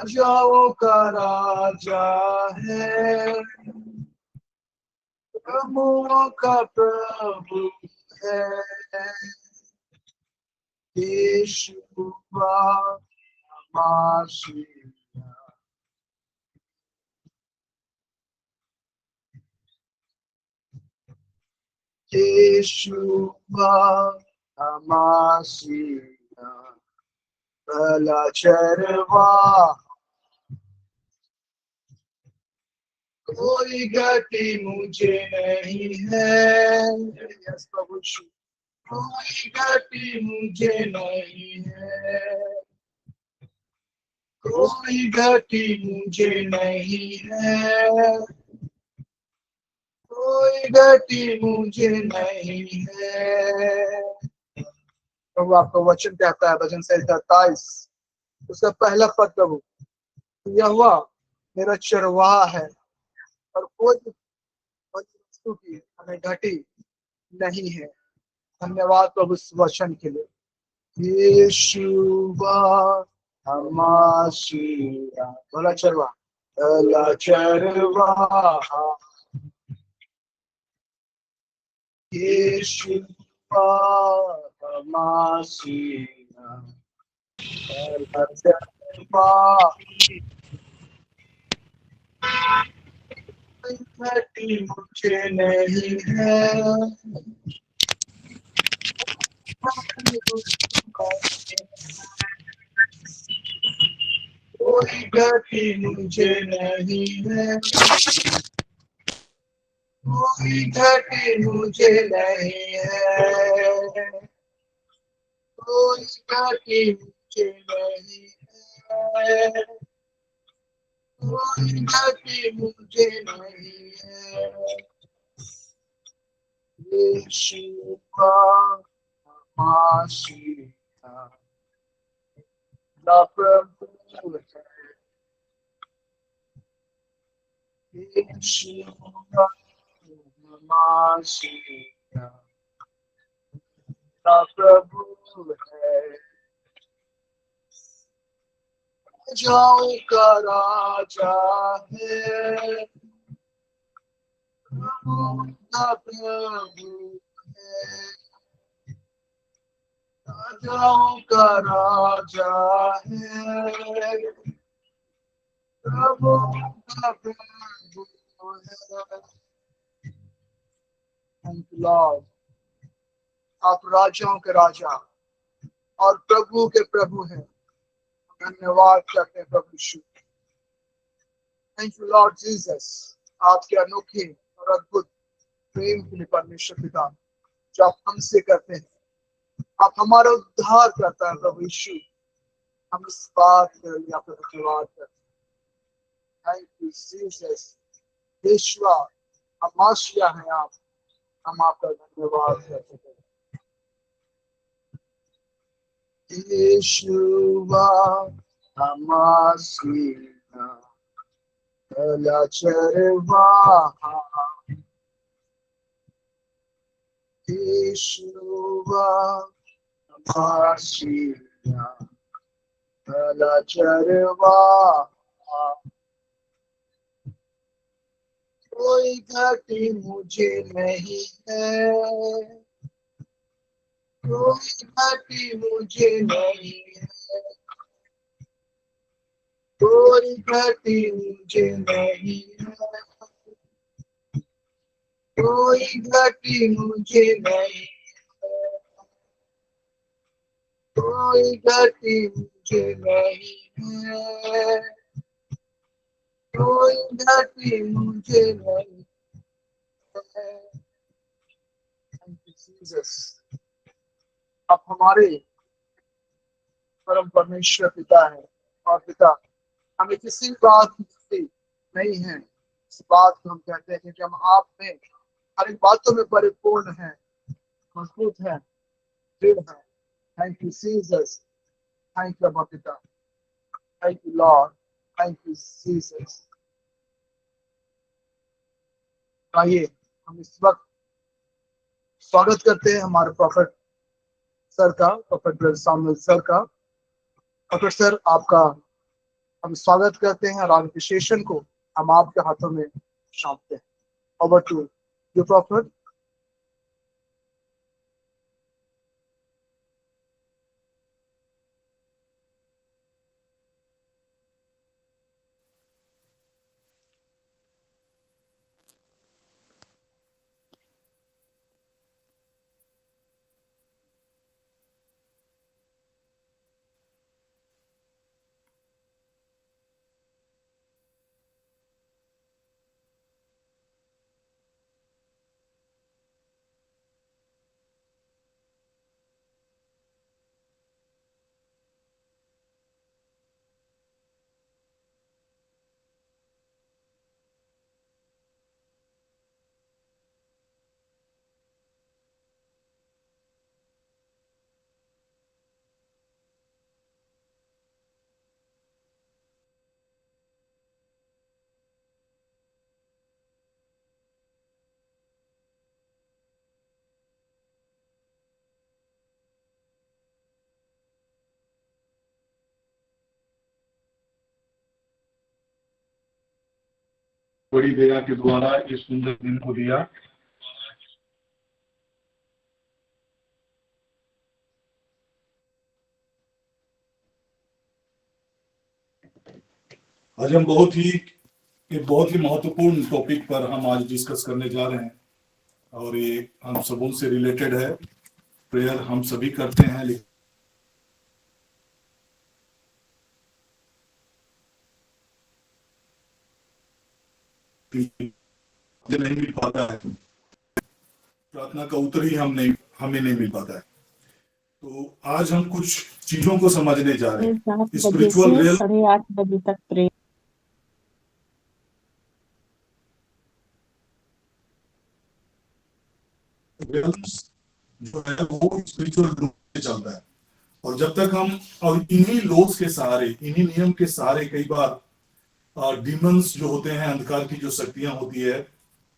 राजाओं का राजा है, प्रभुओं का प्रभु है। यीशु मसीहा, यीशु मसीहा, भला चरवाहा, कोई गति मुझे नहीं है। यस प्रभु यीशु, कोई गति मुझे नहीं है, कोई गति मुझे नहीं है, कोई गति मुझे नहीं है। प्रभु आपका वचन कहता है भजन संहिता 27 उसका पहला पद, प्रभु यहोवा मेरा चरवाहा है और कोई वस्तु की हमें घटी नहीं है। धन्यवाद प्रभु इस वचन के लिए। यीशु मसीहा, भला चरवाहा, भला चरवाहा, यीशु मसीहा, भला चरवाहा, घटी मुझे नहीं है, कोई गति मुझे नहीं है, कोई घटी मुझे नहीं है, कोई घटी मुझे नहीं है, कोई घटी मुझे नहीं है। यीशु मसीहा, प्रभु है। यीशु मसीहा, प्रभु है। राजाओं का राजा है, प्रभुओं का प्रभु है। राजाओं का राजा है, प्रभुओं का प्रभु है। थैंक यू लॉर्ड, आप राजाओं के राजा और प्रभु के प्रभु हैं। धन्यवाद करते हैं प्रभु यीशु। थैंक यू लॉर्ड जीसस, आपके अनोखे और अद्भुत प्रेम के लिए परमेश्वर पिता जो आप हमसे करते हैं। आप हमारा उद्धार करता है प्रभु यीशु, हम इस बात के लिए आपका धन्यवाद करते हैं। थैंक यू जीसस, यीशुआ मसीहा है आप, हम आपका धन्यवाद करते हैं। यीशुआ मसीहा, भला चरवाहा, यीशुआ मसीहा, भला चरवाहा, कोई घटी मुझे नहीं है, कोई घटी मुझे नहीं है, कोई घटी मुझे नहीं है, कोई घटी मुझे नहीं है, कोई घटी मुझे नहीं है, कोई घटी मुझे नहीं है। थैंक यू जीसस, आप हमारे परम परमेश्वर पिता है और पिता हमें किसी बात की नहीं है। इस बात को हम कहते हैं कि हम आप में हर एक बातों में परिपूर्ण है, मजबूत है, दृढ़ है। Thank you Jesus, thank you अब्बा पिता, thank you Lord, thank you Jesus. आइए हम इस वक्त स्वागत करते हैं हमारे प्रोफेट सर का, प्रोफेट ब्रदर सामुएल सर का। प्रोफेट सर, आपका हम स्वागत करते हैं और आज के सेशन को हम आपके हाथों में सौंपते हैं। Over to you profit. बड़ी दया के द्वारा इस सुंदर दिन को दिया। आज हम एक बहुत ही महत्वपूर्ण टॉपिक पर हम आज डिस्कस करने जा रहे हैं और ये हम सबों से रिलेटेड है। प्रेयर हम सभी करते हैं, लेकिन नहीं मिल पाता है, प्रार्थना का उत्तर ही हमें नहीं मिल पाता है। तो आज हम कुछ चीजों को समझने जा रहे हैं। स्पिरिचुअल रियल 8:30 बजे तक प्रेयर जो है वो स्पिरिचुअल रूप से चलता है। और जब तक हम और इन्हीं लॉज के सहारे, इन्हीं नियम के सहारे कई बार डीमंस जो होते हैं, अंधकार की जो शक्तियां होती है,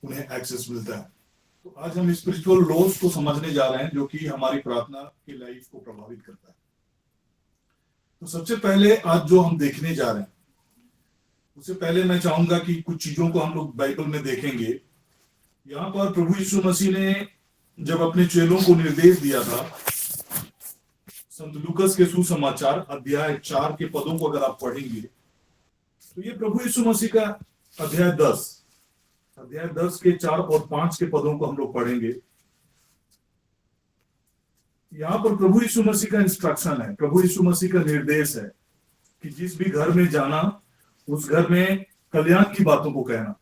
उन्हें एक्सेस मिलता है। तो आज हम स्पिरिचुअल लॉज को समझने जा रहे हैं जो कि हमारी प्रार्थना की लाइफ को प्रभावित करता है। तो सबसे पहले आज जो हम देखने जा रहे हैं, उससे पहले मैं चाहूंगा कि कुछ चीजों को हम लोग बाइबल में देखेंगे। यहाँ पर प्रभु यीशु मसीह ने जब अपने चेलों को निर्देश दिया था, संत लूकस के सुसमाचार अध्याय 4 के पदों को अगर आप पढ़ेंगे तो ये प्रभु यीशु मसीह का अध्याय 10 के 4 और 5 के पदों को हम लोग पढ़ेंगे। यहाँ पर प्रभु यीशु मसीह का इंस्ट्रक्शन है, प्रभु यीशु मसीह का निर्देश है कि जिस भी घर में जाना, उस घर में कल्याण की बातों को कहना।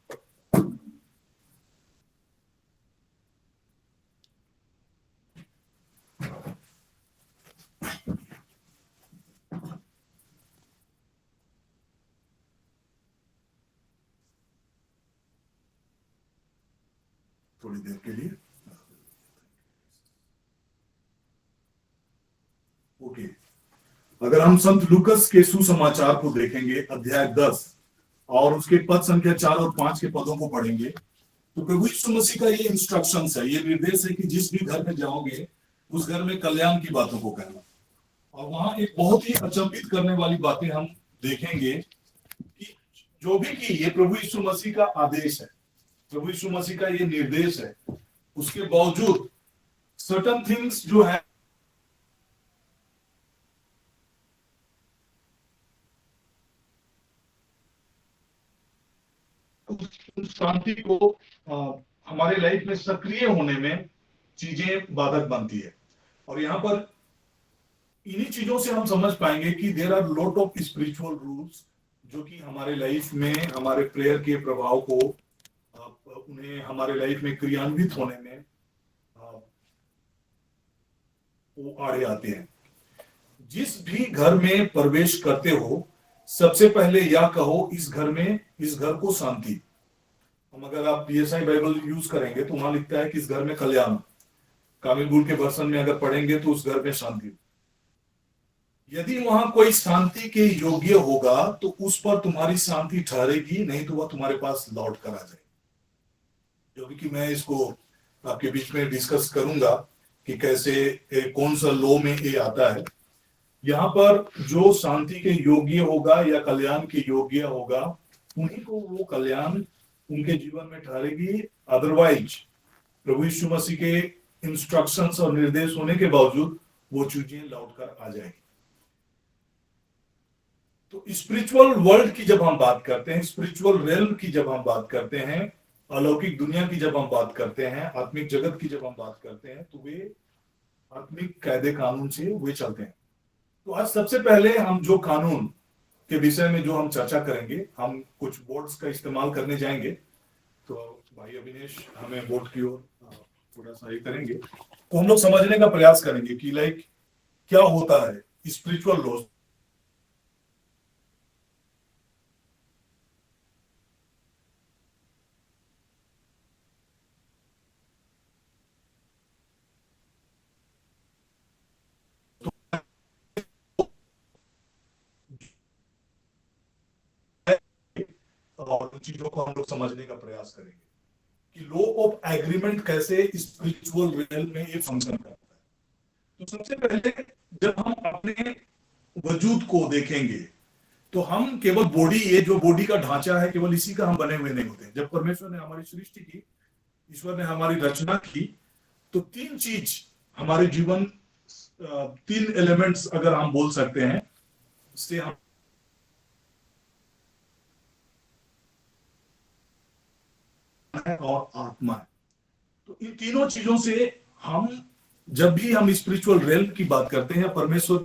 थोड़ी देर के लिए ओके। अगर हम संत लूकस के सुसमाचार को देखेंगे अध्याय 10 और उसके पद संख्या 4 और 5 के पदों को पढ़ेंगे तो प्रभु यीशु मसीह का ये इंस्ट्रक्शंस है, ये निर्देश है कि जिस भी घर में जाओगे उस घर में कल्याण की बातों को कहना। और वहां एक बहुत ही अचंभित करने वाली बातें हम देखेंगे कि जो भी की ये प्रभु यीशु मसीह का आदेश है, प्रभु यीशु मसीह का ये निर्देश है, उसके बावजूद सर्टन थिंग्स जो है शांति को हमारे लाइफ में सक्रिय होने में चीजें बाधक बनती है। और यहाँ पर इन्हीं चीजों से हम समझ पाएंगे कि there are lot of spiritual rules जो कि हमारे लाइफ में हमारे प्रेयर के प्रभाव को उन्हें हमारे लाइफ में क्रियान्वित होने में वो आड़े आते हैं। जिस भी घर में प्रवेश करते हो, सबसे पहले या कहो इस घर को शांति। हम अगर आप PSI बाइबल यूज करेंगे तो वहां लिखता है कि इस घर में कल्याण। कामिल गुल के वर्षन में अगर पढ़ेंगे तो उस घर में शांति। यदि वहां कोई शांति के योग्य होगा तो उस पर तुम्हारी शांति ठहरेगी, नहीं तो वह तुम्हारे पास लौट कर आ जाएगी। जो कि मैं इसको आपके बीच में डिस्कस करूंगा कि कैसे कौन सा लॉ में ये आता है। यहाँ पर जो शांति के योग्य होगा या कल्याण के योग्य होगा, उन्हीं को वो कल्याण उनके जीवन में ठहरेगी। अदरवाइज प्रभु यीशु मसीह के इंस्ट्रक्शंस और निर्देश होने के बावजूद वो चीजें लौट कर आ जाएगी। तो स्पिरिचुअल वर्ल्ड की जब हम बात करते हैं, स्पिरिचुअल रेल्म की जब हम बात करते हैं, अलौकिक दुनिया की जब हम बात करते हैं, आत्मिक जगत की जब हम बात करते हैं, तो वे आत्मिक कायदे कानून से वे चलते हैं। तो आज सबसे पहले हम जो कानून के विषय में जो हम चर्चा करेंगे, हम कुछ बोर्ड्स का इस्तेमाल करने जाएंगे। तो भाई अविनेश हमें बोर्ड की ओर थोड़ा सा ये करेंगे, तो हम लोग समझने का प्रयास करेंगे कि लाइक क्या होता है स्पिरिचुअल लॉज। और उन चीजों को हम लोग समझने का प्रयास करेंगे कि लॉ ऑफ एग्रीमेंट कैसे स्पिरिचुअल रियल में ये फंक्शन करता है। तो सबसे पहले जब हम अपने वजूद को देखेंगे तो हम केवल बॉडी, ये जो बॉडी का ढांचा है, केवल इसी का हम बने हुए नहीं होते। जब परमेश्वर ने हमारी सृष्टि की, ईश्वर ने हमारी रचना की, तो तीन चीज हमारे जीवन, तीन एलिमेंट्स अगर हम बोल सकते हैं से हम और आत्मा है। तो इन तीनों चीजों से हम, जब भी हम स्पिरिचुअल रेल्म की बात करते हैं, परमेश्वर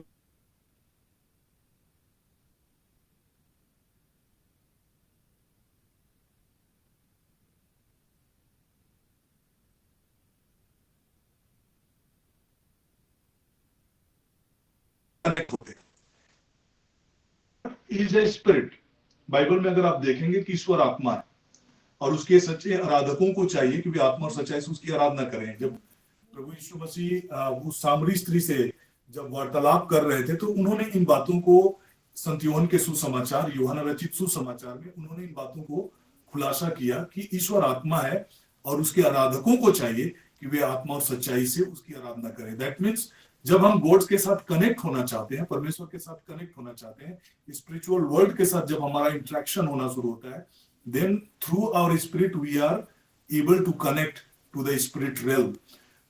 कनेक्ट होते हैं। इज ए स्पिरिट, बाइबल में अगर आप देखेंगे कि ईश्वर आत्मा है और उसके सच्चे आराधकों को चाहिए कि वे आत्मा और सच्चाई से उसकी आराधना करें। जब प्रभु यीशु मसीह उस सामरी स्त्री से जब वार्तालाप कर रहे थे, तो उन्होंने इन बातों को संत यूहन्ना के सुसमाचार, यूहन्ना रचित सुसमाचार में उन्होंने इन बातों को खुलासा किया कि ईश्वर आत्मा है और उसके आराधकों को चाहिए कि वे आत्मा और सच्चाई से उसकी आराधना करें। दैट मीन्स जब हम गॉड्स के साथ कनेक्ट होना चाहते हैं, परमेश्वर के साथ कनेक्ट होना चाहते हैं, स्पिरिचुअल वर्ल्ड के साथ जब हमारा इंटरेक्शन होना शुरू होता है, then through our spirit we are able to connect to the spirit realm।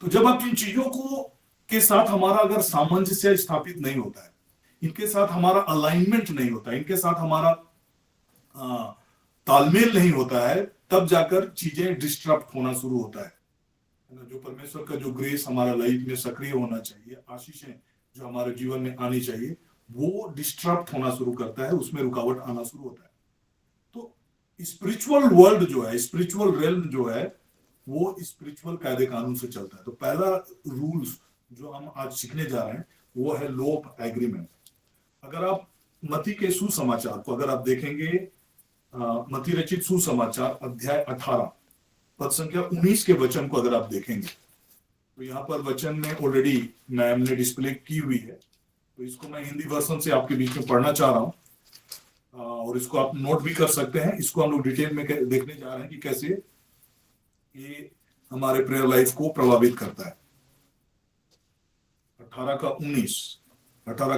तो जब आप इन चीजों को के साथ हमारा अगर सामंजस्य स्थापित नहीं होता है, इनके साथ हमारा अलाइनमेंट नहीं होता है, इनके साथ हमारा तालमेल नहीं होता है, तब जाकर चीजें डिस्टर्ब होना शुरू होता है। जो परमेश्वर का जो ग्रेस हमारा लाइफ में सक्रिय होना चाहिए, आशीषें जो हमारे जीवन में आनी चाहिए, वो डिस्टर्ब होना शुरू करता है, उसमें रुकावट आना शुरू होता है। स्पिरिचुअल वर्ल्ड जो है, स्पिरिचुअल रेल्म जो है, वो स्पिरिचुअल कायदे कानून से चलता है। तो पहला रूल्स जो हम आज सीखने जा रहे हैं वो है लॉ ऑफ एग्रीमेंट। अगर आप मत्ती के सुसमाचार को अगर आप देखेंगे, मत्ती रचित सुसमाचार अध्याय 18 पद संख्या 19 के वचन को अगर आप देखेंगे, तो यहाँ पर वचन में ऑलरेडी मैम ने डिस्प्ले की हुई है, तो इसको मैं हिंदी वर्जन से आपके बीच में पढ़ना चाह रहा हूँ और इसको आप नोट भी कर सकते हैं। इसको हम लोग डिटेल में देखने जा रहे हैं कि कैसे ये हमारे प्रेयर लाइफ को प्रभावित करता है। 18 का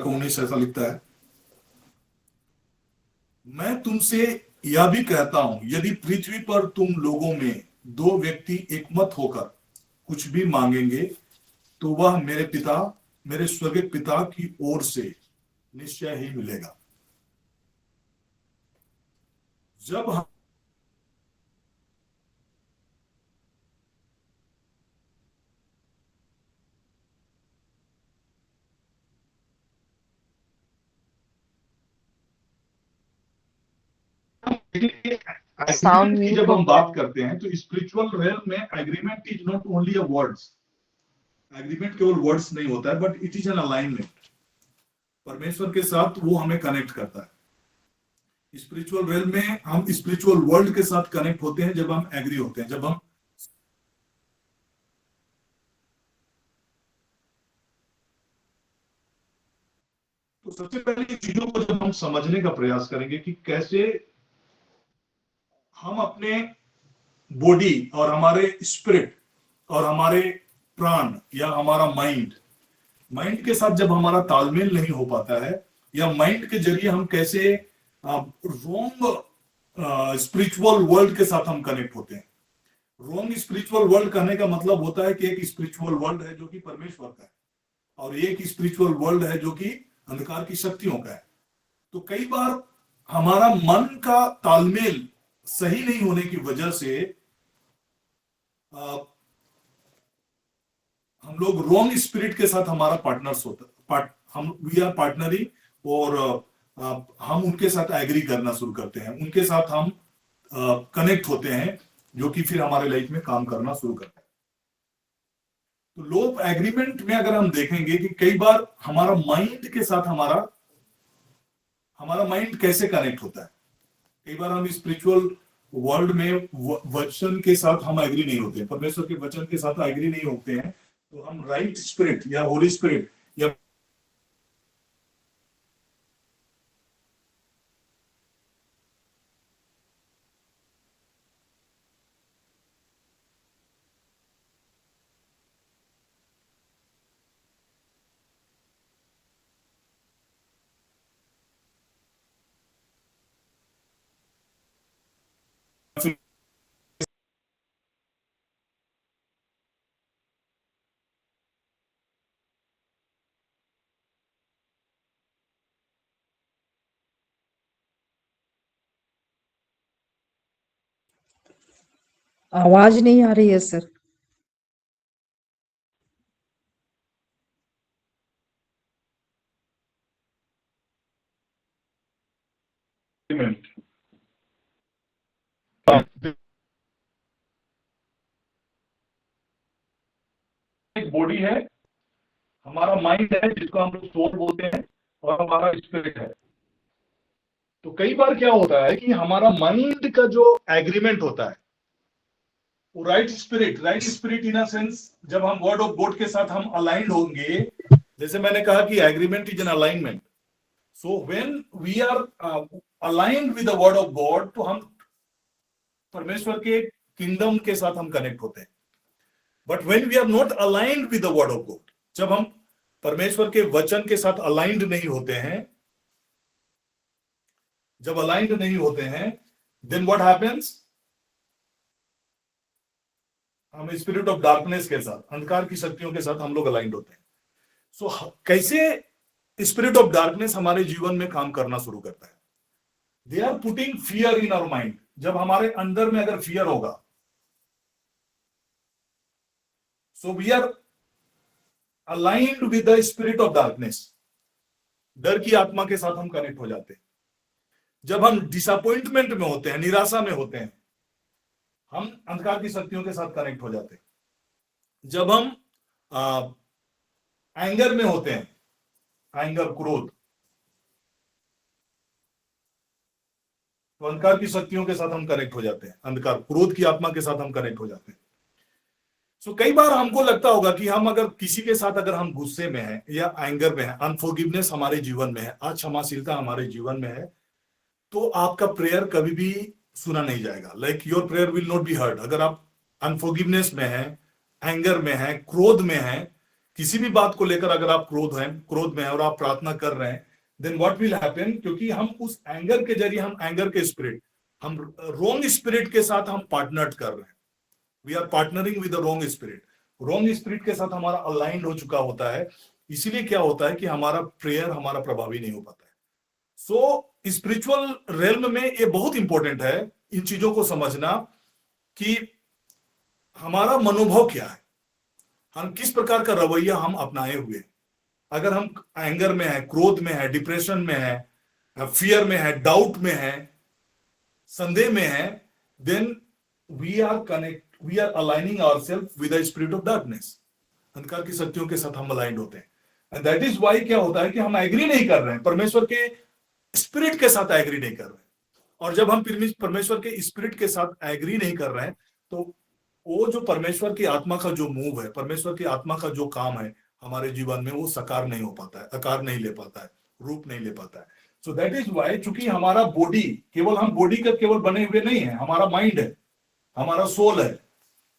19 ऐसा लिखता है, मैं तुमसे यह भी कहता हूं, यदि पृथ्वी पर तुम लोगों में दो व्यक्ति एकमत होकर कुछ भी मांगेंगे, तो वह मेरे स्वर्गीय पिता की ओर से निश्चय ही मिलेगा। जब हम Sound की जब हम बात करते हैं, तो स्पिरिचुअल रेल्म में agreement is not only a words. Agreement केवल वर्ड्स नहीं होता है, but it is an alignment. परमेश्वर के साथ वो हमें कनेक्ट करता है। स्पिरिचुअल रेल्म में हम स्पिरिचुअल वर्ल्ड के साथ कनेक्ट होते हैं जब हम एग्री होते हैं, जब हम तो सबसे पहले चीजों को जब हम समझने का प्रयास करेंगे कि कैसे हम अपने बॉडी और हमारे स्पिरिट और हमारे प्राण या हमारा माइंड माइंड के साथ जब हमारा तालमेल नहीं हो पाता है, या माइंड के जरिए हम कैसे रॉन्ग स्पिरिचुअल वर्ल्ड के साथ हम कनेक्ट होते हैं। रॉन्ग स्पिरिचुअल वर्ल्ड कहने का मतलब होता है कि एक स्पिरिचुअल वर्ल्ड है जो कि परमेश्वर का है, और एक स्पिरिचुअल वर्ल्ड है जो कि अंधकार की शक्तियों का है। तो कई बार हमारा मन का तालमेल सही नहीं होने की वजह से हम लोग रॉन्ग स्पिरिट के साथ हमारा पार्टनर्स होता, हम वी आर पार्टनरिंग, और हम उनके साथ एग्री करना शुरू करते हैं, उनके साथ हम कनेक्ट होते हैं, जो कि फिर हमारे लाइफ में काम करना शुरू करते हैं। तो लो एग्रीमेंट में अगर हम देखेंगे कि कई बार हमारा माइंड के साथ हमारा माइंड कैसे कनेक्ट होता है। कई बार हम स्पिरिचुअल वर्ल्ड में वचन के साथ हम एग्री नहीं होते, परमेश्वर के वचन के साथ एग्री नहीं होते हैं, तो हम राइट स्पिरिट या होली स्पिरिट या आवाज नहीं आ रही है सर। एक बॉडी है, हमारा माइंड है जिसको हम लोग सोल बोलते हैं, और हमारा स्पिरिट है। तो कई बार क्या होता है कि हमारा माइंड का जो एग्रीमेंट होता है वो right spirit in a sense, जब हम वर्ड ऑफ गॉड के साथ हम अलाइंड होंगे, जैसे मैंने कहा कि agreement is an alignment. So when we are aligned with the word of God, तो हम परमेश्वर के किंगडम के साथ हम कनेक्ट होते हैं। But when we are not aligned with the word of God, जब हम परमेश्वर के वचन के साथ अलाइंड नहीं होते हैं, जब अलाइंड नहीं होते हैं, देन व्हाट हैपेंस, हम स्पिरिट ऑफ डार्कनेस के साथ, अंधकार की शक्तियों के साथ हम लोग अलाइंड होते हैं। सो कैसे स्पिरिट ऑफ डार्कनेस हमारे जीवन में काम करना शुरू करता है? They are putting fear in our mind. जब हमारे अंदर में अगर फियर होगा, so we are aligned with the spirit of darkness, डर की आत्मा के साथ हम कनेक्ट हो जाते हैं। जब हम डिसअपॉइंटमेंट में होते हैं, निराशा में होते हैं, हम अंधकार की शक्तियों के साथ कनेक्ट हो जाते हैं। जब हम एंगर में होते हैं, एंगर क्रोध, तो अंधकार की शक्तियों के साथ हम कनेक्ट हो जाते हैं, अंधकार क्रोध की आत्मा के साथ हम कनेक्ट हो जाते हैं। सो कई बार हमको लगता होगा कि हम अगर किसी के साथ अगर हम गुस्से में हैं या एंगर में हैं, अनफॉरगिवनेस हमारे जीवन में है, अक्षमाशीलता हमारे जीवन में है, तो आपका प्रेयर कभी भी सुना नहीं जाएगा। Like your prayer will not be heard. अगर आप अनफॉरगिवनेस में हैं, एंगर में हैं, क्रोध में हैं, किसी भी बात को लेकर अगर आप क्रोध में हैं और आप प्रार्थना कर रहे हैं, देन व्हाट विल हैपन, क्योंकि हम उस एंगर के जरिए, हम एंगर के स्पिरिट, हम रॉन्ग स्पिरिट के साथ हम पार्टनर कर रहे हैं। We are partnering with the wrong spirit. Wrong spirit के साथ हमारा अलाइंड हो चुका होता है, इसीलिए क्या होता है कि हमारा प्रेयर हमारा प्रभावी नहीं हो पाता है। सो स्पिरिचुअल रेल्म में ये बहुत इंपॉर्टेंट है इन चीजों को समझना कि हमारा मनोभाव क्या है, हम किस प्रकार का रवैया हम अपनाए हुए। अगर हम एंगर में है, क्रोध में है, डिप्रेशन में है, फियर में है, डाउट में है, संदेह में है, then we are aligning ourself with the spirit of darkness. अंधकार की शक्तियों के साथ हम अलाइंड होते हैं। एंड दैट इज व्हाई क्या होता है कि हम एग्री नहीं कर रहे हैं, परमेश्वर के स्पिरिट के साथ एग्री नहीं कर रहे हैं। और जब हम परमेश्वर के स्पिरिट के साथ एग्री नहीं कर रहे हैं, तो वो जो परमेश्वर की आत्मा का जो मूव है, परमेश्वर की आत्मा का जो काम है हमारे जीवन में, वो साकार नहीं हो पाता है, आकार नहीं ले पाता है, रूप नहीं ले पाता है। सो दैट इज व्हाई, चूंकि हमारा बॉडी, केवल हम बॉडी का केवल बने हुए नहीं है, हमारा माइंड है, हमारा सोल है।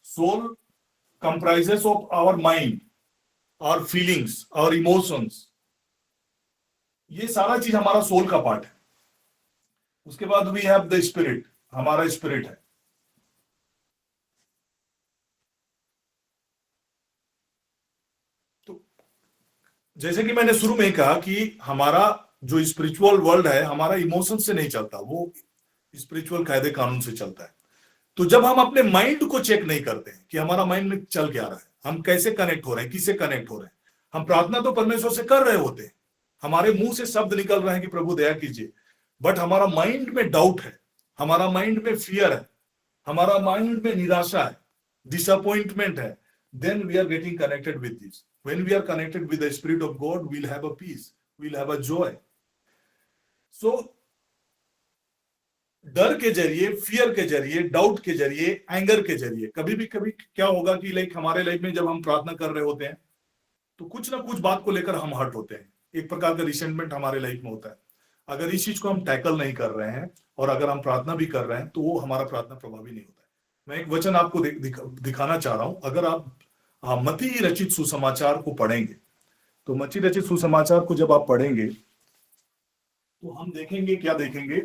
Soul comprises of our mind, और फीलिंग्स और इमोशंस, ये सारा चीज हमारा सोल का पार्ट है। उसके बाद वी हैव द स्पिरिट, हमारा स्पिरिट है। तो जैसे कि मैंने शुरू में ही कहा कि हमारा जो स्पिरिचुअल वर्ल्ड है हमारा इमोशन से नहीं चलता, वो स्पिरिचुअल कायदे कानून से चलता है। तो जब हम अपने माइंड को चेक नहीं करते हैं कि हमारा माइंड में चल क्या रहा है, हम कैसे कनेक्ट हो रहे हैं, किससे कनेक्ट हो रहे हैं, हम प्रार्थना तो परमेश्वर से कर रहे होते हैं, हमारे मुंह से शब्द निकल रहे हैं कि प्रभु दया कीजिए, बट हमारा माइंड में डाउट है, हमारा माइंड में फियर है, हमारा माइंड में निराशा है, डिसअपॉइंटमेंट है, then we are getting connected with this. When we are connected with the Spirit of God, we'll have a peace, we'll have a joy. So डर के जरिए, फियर के जरिए, डाउट के जरिए, एंगर के जरिए, कभी क्या होगा कि लाइक हमारे लाइफ में जब हम प्रार्थना कर रहे होते हैं तो कुछ ना कुछ बात को लेकर हम हर्ट होते हैं, एक प्रकार का रिसेंटमेंट हमारे लाइफ में होता है। अगर इस चीज को हम टैकल नहीं कर रहे हैं और अगर हम प्रार्थना भी कर रहे हैं तो वो हमारा प्रार्थना प्रभावी नहीं होता है। मैं एक वचन आपको दिखाना चाह रहा हूं। अगर आप मत्ती रचित सुसमाचार को पढ़ेंगे तो मत्ती रचित सुसमाचार को जब आप पढ़ेंगे तो हम देखेंगे, क्या देखेंगे,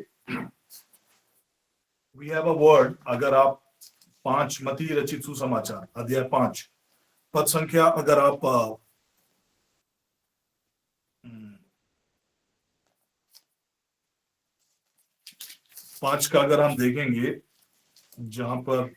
वी हैव अ वर्ड। अगर आप 5 मत्ती रचित सुसमाचार अध्याय 5 पद संख्या अगर आप 5 का अगर हम देखेंगे, जहां पर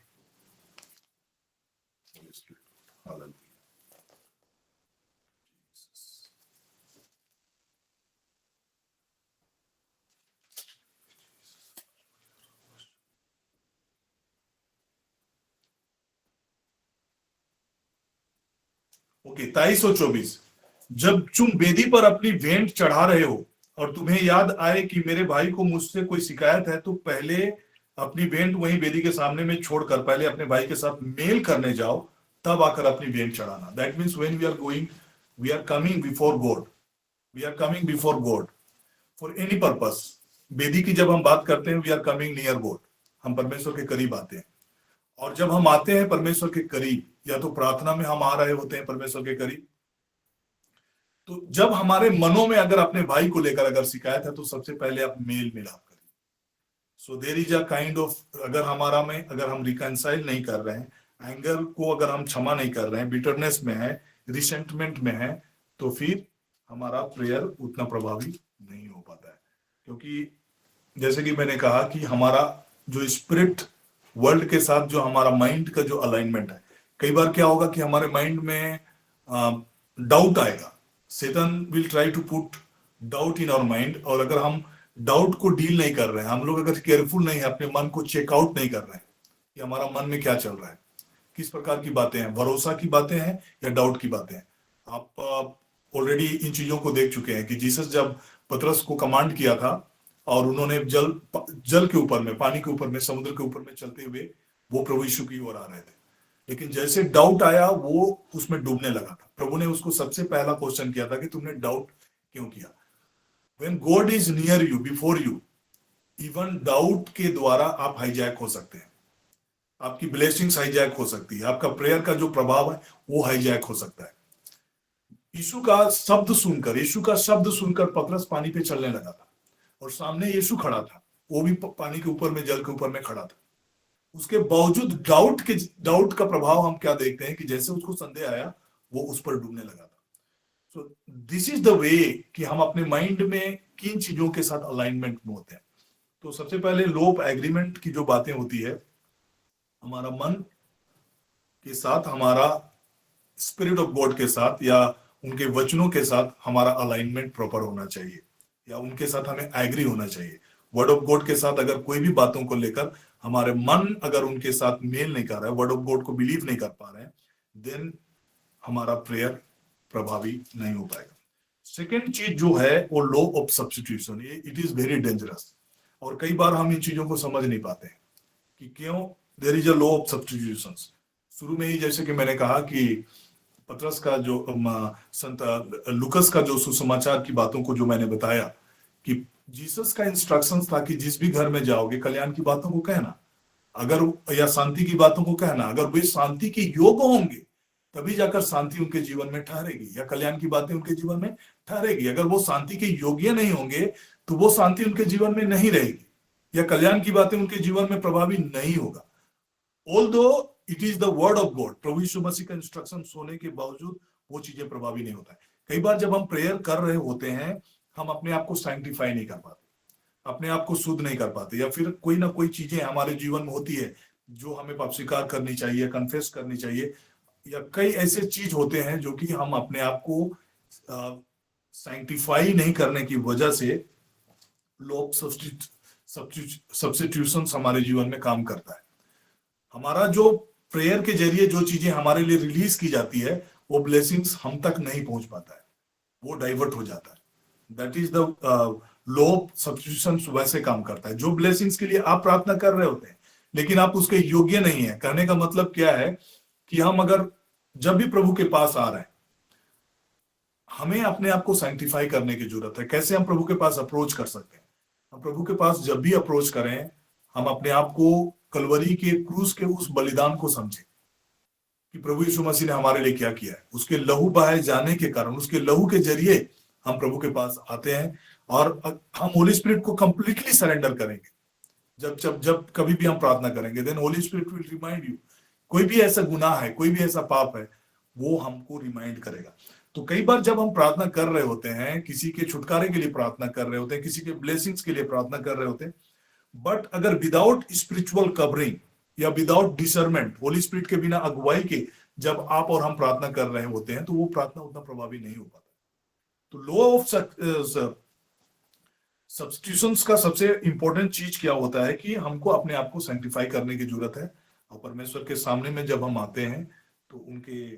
ओके 23 और 24, जब तुम वेदी पर अपनी भेंट चढ़ा रहे हो और तुम्हें याद आए कि मेरे भाई को मुझसे कोई शिकायत है, तो पहले अपनी भेंट वहीं वेदी के सामने में छोड़कर पहले अपने भाई के साथ मेल करने जाओ, तब आकर अपनी भेंट चढ़ाना। That means when we are going, we are coming before God, we are coming before God for any purpose. वेदी की जब हम बात करते हैं, we are coming near God, हम परमेश्वर के करीब आते हैं। और जब हम आते हैं परमेश्वर के करीब, या तो प्रार्थना में हम आ रहे होते हैं परमेश्वर के करीब, तो जब हमारे मनों में अगर अपने भाई को लेकर अगर शिकायत है तो सबसे पहले आप मेल मिलाप करिए। So there is a kind of, अगर हमारा में अगर हम रिकंसाइल नहीं कर रहे हैं, एंगर को अगर हम क्षमा नहीं कर रहे हैं, बिटरनेस में है, रिसेंटमेंट में है, तो फिर हमारा प्रेयर उतना प्रभावी नहीं हो पाता है। क्योंकि जैसे कि मैंने कहा कि हमारा जो स्पिरिट वर्ल्ड के साथ जो हमारा माइंड का जो अलाइनमेंट है, कई बार क्या होगा कि हमारे माइंड में डाउट आएगा, Satan will try to put doubt in our mind. और अगर हम डाउट को डील नहीं कर रहे हैं, हम लोग अगर केयरफुल नहीं है, अपने मन को चेकआउट नहीं कर रहे हैं कि हमारा मन में क्या चल रहा है, किस प्रकार की बातें हैं, भरोसा की बातें हैं या डाउट की बातें हैं। आप ऑलरेडी इन चीजों को देख चुके हैं कि जीसस जब पतरस को कमांड किया था और उन्होंने जल के ऊपर में, पानी के ऊपर में, समुद्र के ऊपर में चलते हुए वो प्रभु यीशु की ओर आ रहे थे, लेकिन जैसे डाउट आया वो उसमें डूबने लगा था। प्रभु ने उसको सबसे पहला क्वेश्चन किया था कि तुमने डाउट क्यों किया। When God is near you, before you, even doubt के द्वारा आप हाईजैक हो सकते हैं, आपकी ब्लेसिंग्स हाईजैक हो सकती है, आपका प्रेयर का जो प्रभाव है वो हाईजैक हो सकता है। यीशु का शब्द सुनकर पतरस पानी पे चलने लगा था और सामने यीशु खड़ा था, वो भी पानी के ऊपर में, जल के ऊपर में खड़ा था। उसके बावजूद डाउट का प्रभाव हम क्या देखते हैं कि जैसे उसको संदेह आया वो उस पर डूबने लगा था। So this is the way कि हम अपने माइंड में किन चीजों के साथ अलाइनमेंट में होते हैं। तो सबसे पहले लो ऑफ एग्रीमेंट की जो बातें होती है, हमारा मन के साथ, हमारा स्पिरिट ऑफ गॉड के साथ या उनके वचनों के साथ हमारा अलाइनमेंट प्रॉपर होना चाहिए, या उनके साथ हमें एग्री होना चाहिए। वर्ड ऑफ गॉड के साथ अगर कोई भी बातों को लेकर हमारे मन अगर उनके साथ मेल नहीं कर रहा है, वर्ड ऑफ गॉड को बिलीव नहीं कर पा रहे हैं, देन हमारा प्रेयर प्रभावी नहीं हो पाएगा। सेकेंड चीज जो है वो law of substitution, it is very dangerous. और कई बार हम इन चीजों को समझ नहीं पाते हैं कि क्यों there is a law of substitution. शुरू में ही जैसे कि मैंने कहा कि पतरस का जो संत लुकस का जो सुसमाचार की बातों को जो मैंने बताया कि जीसस का इंस्ट्रक्शंस था कि जिस भी घर में जाओगे कल्याण की बातों को कहना, अगर या शांति की बातों को कहना, अगर वे शांति के योग्य होंगे तभी जाकर शांति उनके जीवन में ठहरेगी, या कल्याण की बातें उनके जीवन में ठहरेगी। अगर वो शांति के योग्य नहीं होंगे तो वो शांति उनके जीवन में नहीं रहेगी, या कल्याण की बातें उनके जीवन में प्रभावी नहीं होगा। Although it is the word of God, प्रभु यीशु मसीह का इंस्ट्रक्शन होने के बावजूद वो चीजें प्रभावी नहीं होता है। कई बार जब हम प्रेयर कर रहे होते हैं, हम अपने आप को सैंक्टिफाई नहीं कर पाते, अपने आप को शुद्ध नहीं कर पाते, या फिर कोई ना कोई चीजें हमारे जीवन में होती है जो हमें पाप स्वीकार करनी चाहिए, कन्फेस करनी चाहिए, या कई ऐसे चीज होते हैं जो कि हम अपने आप को सैंक्टिफाई नहीं करने की वजह से लोग सब्स्टिट्यूशन हमारे जीवन में काम करता है। हमारा जो प्रेयर के जरिए जो चीजें हमारे लिए रिलीज की जाती है, वो ब्लेसिंग्स हम तक नहीं पहुंच पाता है, वो डाइवर्ट हो जाता है। That is the law of substitution. वैसे काम करता है। जो ब्लेसिंग्स के लिए आप प्रार्थना कर रहे होते हैं लेकिन आप उसके योग्य नहीं है, कहने का मतलब क्या है कि हम अगर जब भी प्रभु के पास आ रहे हैं, हमें अपने आप को सैंक्टिफाई करने की जरूरत है। कैसे हम प्रभु के पास अप्रोच कर सकते हैं? हम प्रभु के पास जब भी अप्रोच करें, हम अपने आप को कलवरी के क्रूस के उस बलिदान को समझें कि प्रभु यीशु मसीह ने हमारे लिए क्या किया है। उसके लहू बहाए जाने के कारण, उसके लहू के जरिए हम प्रभु के पास आते हैं और हम होली स्पिरिट को कंप्लीटली सरेंडर करेंगे। जब कभी भी हम प्रार्थना करेंगे, then Holy Spirit will remind you. कोई भी ऐसा गुनाह है, कोई भी ऐसा पाप है, वो हमको रिमाइंड करेगा। तो कई बार जब हम प्रार्थना कर रहे होते हैं, किसी के छुटकारे के लिए प्रार्थना कर रहे होते हैं, किसी के ब्लेसिंग्स के लिए प्रार्थना कर रहे होते हैं, बट अगर विदाउट स्पिरिचुअल कवरिंग या विदाउट डिसर्नमेंट, होली स्पिरिट के बिना अगुवाई के जब आप और हम प्रार्थना कर रहे होते हैं, तो वो प्रार्थना उतना प्रभावी नहीं हो पाता। तो लॉ ऑफ सब्स्टिट्यूशंस का सबसे इंपॉर्टेंट चीज क्या होता है कि हमको अपने आप को सैंक्टिफाई करने की जरूरत है। और परमेश्वर के सामने में जब हम आते हैं, तो उनके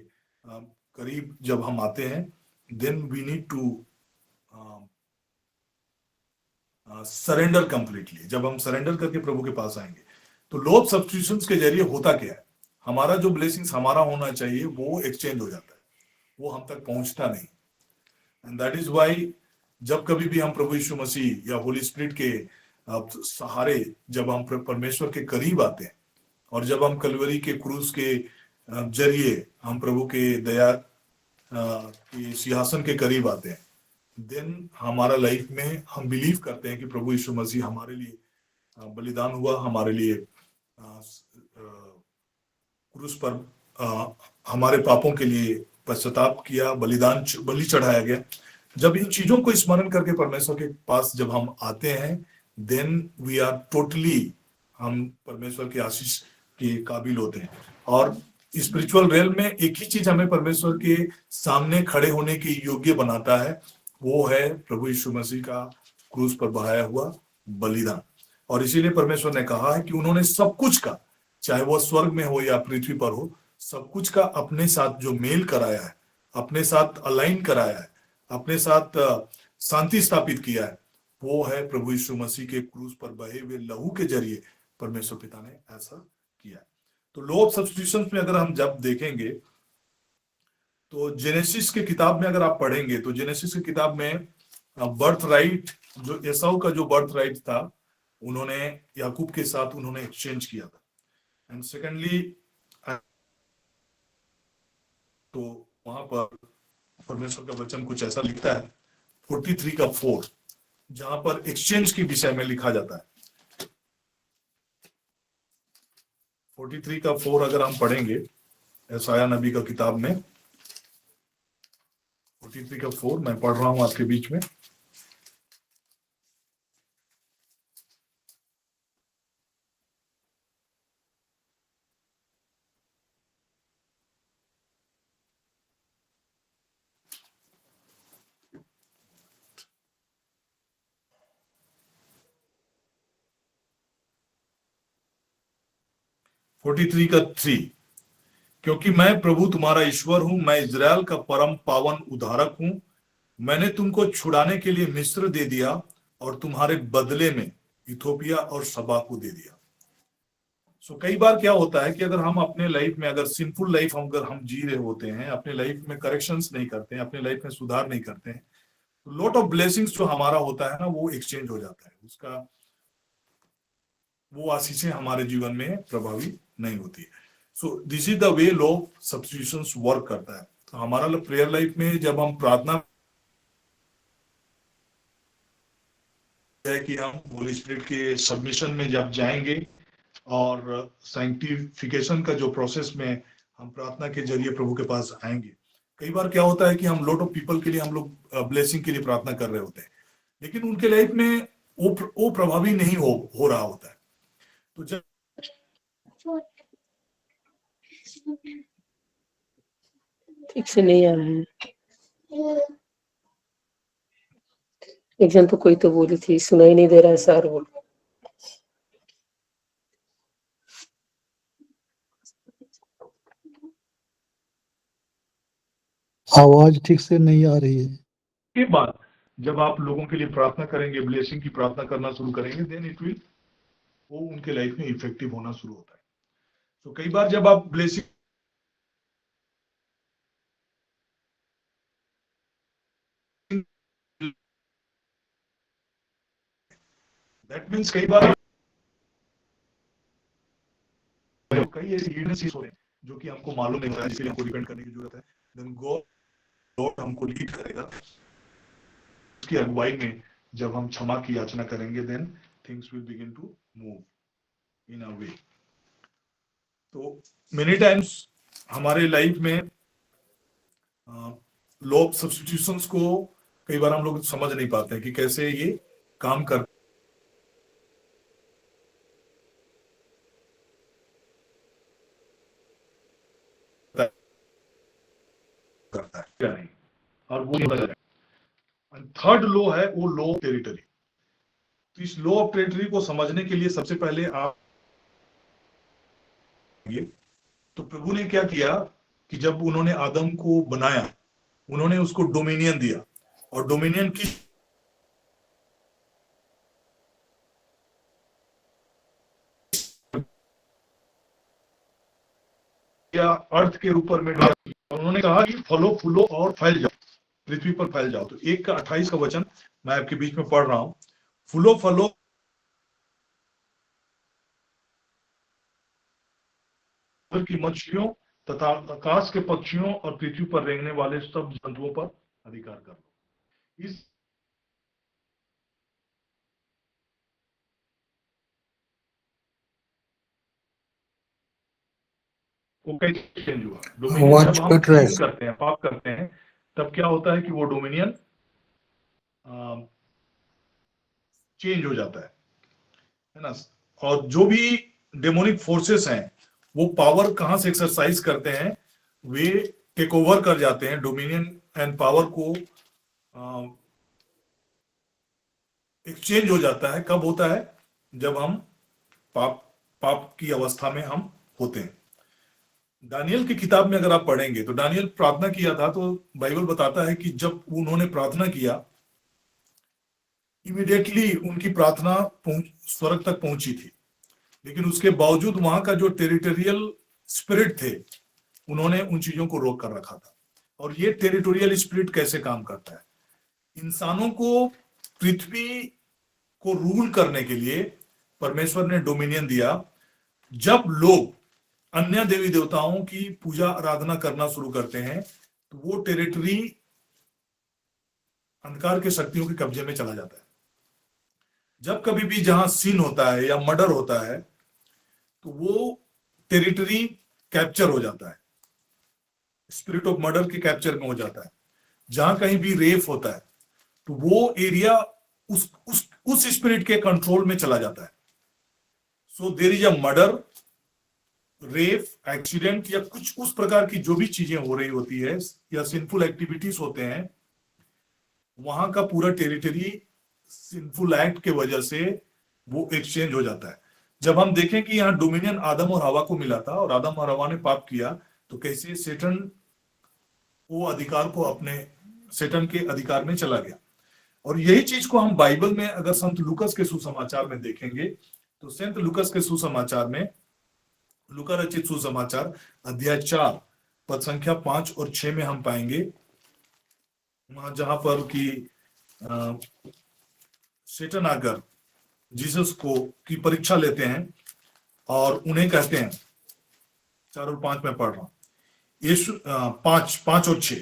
करीब जब हम आते हैं, then we need to surrender completely. जब हम सरेंडर करके प्रभु के पास आएंगे, तो लॉ ऑफ सब्स्टिट्यूशंस के जरिए होता क्या है, हमारा जो ब्लेसिंग्स हमारा होना चाहिए वो एक्सचेंज हो जाता है, वो हम तक पहुंचता नहीं। एंड दैट इज वाई जब कभी भी हम प्रभु यीशु मसीह या होली स्पिरिट के सहारे जब हम परमेश्वर के करीब आते हैं, और जब हम कलवरी के क्रूस के जरिए हम प्रभु के दया के सिंहासन के करीब आते हैं, देन हमारा लाइफ में हम बिलीव करते हैं कि प्रभु यीशु मसीह हमारे लिए बलिदान हुआ, हमारे लिए क्रूस पर हमारे पापों के लिए पश्चाताप किया, बलि चढ़ाया गया। जब इन चीजों को स्मरण करके परमेश्वर के पास जब हम आते हैं, देन वी आर टोटली, हम परमेश्वर के आशीष के काबिल होते हैं। और स्पिरिचुअल रेल में एक ही चीज हमें परमेश्वर के सामने खड़े होने के योग्य बनाता है, वो है प्रभु यीशु मसीह का क्रूस पर बहाया हुआ बलिदान। और इसीलिए परमेश्वर ने कहा है कि उन्होंने सब कुछ का, चाहे वो स्वर्ग में हो या पृथ्वी पर हो, सब कुछ का अपने साथ जो मेल कराया है, अपने साथ अलाइन कराया है, अपने साथ शांति स्थापित किया है, वो है प्रभु यीशु मसीह के क्रूस पर बहे हुए लहू के जरिए परमेश्वर पिता ने ऐसा किया है। तो लॉ ऑफ सब्स्टिट्यूशंस में अगर हम जब देखेंगे, तो जेनेसिस की किताब में अगर आप पढ़ेंगे, तो जेनेसिस की किताब में बर्थ राइट, जो एसाऊ का जो बर्थ राइट था, उन्होंने याकूब के साथ उन्होंने एक्सचेंज किया था। एंड सेकेंडली, तो वहां पर परमेश्वर का वचन कुछ ऐसा लिखता है 43:4, जहां पर एक्सचेंज के विषय में लिखा जाता है। 43:4 अगर हम पढ़ेंगे यशायाह नबी का किताब में, 43:4 मैं पढ़ रहा हूं आपके बीच में। का 3, क्योंकि मैं प्रभु तुम्हारा ईश्वर हूं, मैं इजराइल का परम पावन उद्धारक हूं। मैंने तुमको छुड़ाने के लिए मिस्र दे दिया और तुम्हारे बदले में इथोपिया और सबा को दे दिया। सो कई बार क्या होता है कि अगर हम अपने लाइफ में, अगर सिंफुल लाइफ अगर हम जी रहे होते हैं, अपने लाइफ में करेक्शंस नहीं करते हैं, अपने लाइफ में सुधार नहीं करते हैं, तो लॉट ऑफ ब्लेसिंग्स जो हमारा होता है ना, वो एक्सचेंज हो जाता है, उसका वो आशीषें हमारे जीवन में प्रभावी नहीं होती है। So this is the way law of substitutions work करता है। तो हमारा प्रेयर लाइफ में जब हम प्रार्थना है कि हम होली स्पिरिट के सबमिशन में जब जाएंगे और सैंक्टिफिकेशन का जो प्रोसेस में हम प्रार्थना के जरिए प्रभु के पास आएंगे। कई बार क्या होता है कि हम लॉट ऑफ पीपल के लिए हम लोग ब्लेसिंग के लिए प्रार्थना कर रहे होते हैं, लेकिन उनके लाइफ में वो प्रभावी नहीं हो रहा होता है। तो जब ठीक से नहीं आ रहा है। एक जन तो कोई तो बोली थी, सुनाई नहीं दे रहा है सर बोल। आवाज ठीक से नहीं आ रही है। के बाद जब आप लोगों के लिए प्रार्थना करेंगे, ब्लेसिंग की प्रार्थना करना शुरू करेंगे, देन इट विल वो उनके लाइफ में इफेक्टिव होना शुरू होता है। तो कई बार जब आप ब्लेसिंग दैट मीन्स कई बार कई ऐसी हिडनेस हो रहे हैं जो कि हमको मालूम नहीं हो रहा है, इसलिए हमको डिपेंड करने की जरूरत है। देन गॉड हमको लीड करेगा। उसकी अगुवाई में जब हम क्षमा की याचना करेंगे, then things will begin to move in a way. तो मेनी टाइम्स हमारे लाइफ में लॉ ऑफ सब्स्टिट्यूशंस को कई बार हम लोग समझ नहीं पाते हैं कि कैसे ये काम करता है क्या नहीं, और वो थर्ड लॉ है वो लॉ ऑफ टेरिटरी। तो इस लॉ ऑफ टेरिटरी को समझने के लिए सबसे पहले आप तो प्रभु ने क्या किया कि जब उन्होंने आदम को बनाया, उन्होंने उसको डोमिनियन दिया। और डोमिनियन की या अर्थ के ऊपर में उन्होंने कहा कि फलो फूलो और फैल जाओ, पृथ्वी पर फैल जाओ। तो 1:28 का वचन मैं आपके बीच में पढ़ रहा हूं। फूलो फलो की मछलियों तथा आकाश के पक्षियों और पृथ्वी पर रेंगने वाले सब जंतुओं पर अधिकार कर लो। इस वो कैसे चेंज हुआ? डोमिनियन आवाज जब हम कट रहा है। sin करते हैं, पाप करते हैं, तब क्या होता है कि वो डोमिनियन चेंज हो जाता है ना। और जो भी डेमोनिक फोर्सेस हैं वो पावर कहां से एक्सरसाइज करते हैं, वे टेक ओवर कर जाते हैं डोमिनियन एंड पावर को। एक्सचेंज हो जाता है। कब होता है? जब हम पाप की अवस्था में हम होते हैं। दानियल की किताब में अगर आप पढ़ेंगे तो दानियल प्रार्थना किया था, तो बाइबल बताता है कि जब उन्होंने प्रार्थना किया, इमीडिएटली उनकी प्रार्थना स्वर्ग तक पहुंची थी। लेकिन उसके बावजूद वहां का जो टेरिटोरियल स्पिरिट थे, उन्होंने उन चीजों को रोक कर रखा था। और ये टेरिटोरियल स्पिरिट कैसे काम करता है? इंसानों को पृथ्वी को रूल करने के लिए परमेश्वर ने डोमिनियन दिया। जब लोग अन्य देवी देवताओं की पूजा आराधना करना शुरू करते हैं, तो वो टेरिटरी अंधकार के शक्तियों के कब्जे में चला जाता है। जब कभी भी जहां सीन होता है या मर्डर होता है, तो वो टेरिटरी कैप्चर हो जाता है, स्पिरिट ऑफ मर्डर के कैप्चर में हो जाता है। जहां कहीं भी रेप होता है, तो वो एरिया उस स्पिरिट के कंट्रोल में चला जाता है। So there is a murder, rape, accident या कुछ उस प्रकार की जो भी चीजें हो रही होती है या सिंफुल एक्टिविटीज होते हैं, वहां का पूरा टेरिटरी सिंफुल एक्ट के वजह से वो एक्सचेंज हो जाता है। जब हम देखें कि यहाँ डोमिनियन आदम और हवा को मिला था और आदम और हवा ने पाप किया, तो कैसे सेटन वो अधिकार को अपने सेटन के अधिकार में चला गया। और यही चीज को हम बाइबल में अगर संत लूकस के सुसमाचार में देखेंगे, तो संत लूकस के सुसमाचार में, लूका रचित सुसमाचार अध्याय 4 पद संख्या 5 और 6 में हम पाएंगे, वहां जहां पर कि सेटन आकर जीसस को की परीक्षा लेते हैं और उन्हें कहते हैं 4 और 5 में पढ़ रहा हूं। यीशु 5 और 6।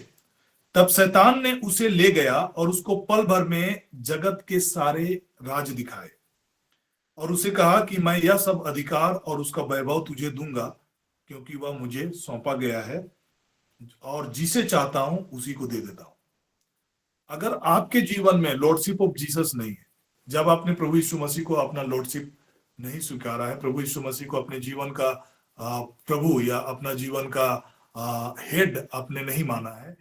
तब शैतान ने उसे ले गया और उसको पल भर में जगत के सारे राज दिखाए और उसे कहा कि मैं यह सब अधिकार और उसका वैभव तुझे दूंगा, क्योंकि वह मुझे सौंपा गया है और जिसे चाहता हूं उसी को दे देता हूं। अगर आपके जीवन में लॉर्डशिप ऑफ जीसस नहीं है, जब आपने प्रभु यीशु मसीह को अपना लॉर्डशिप नहीं स्वीकारा है, प्रभु यीशु मसीह को अपने जीवन का प्रभु या अपना जीवन का हेड आपने नहीं माना है,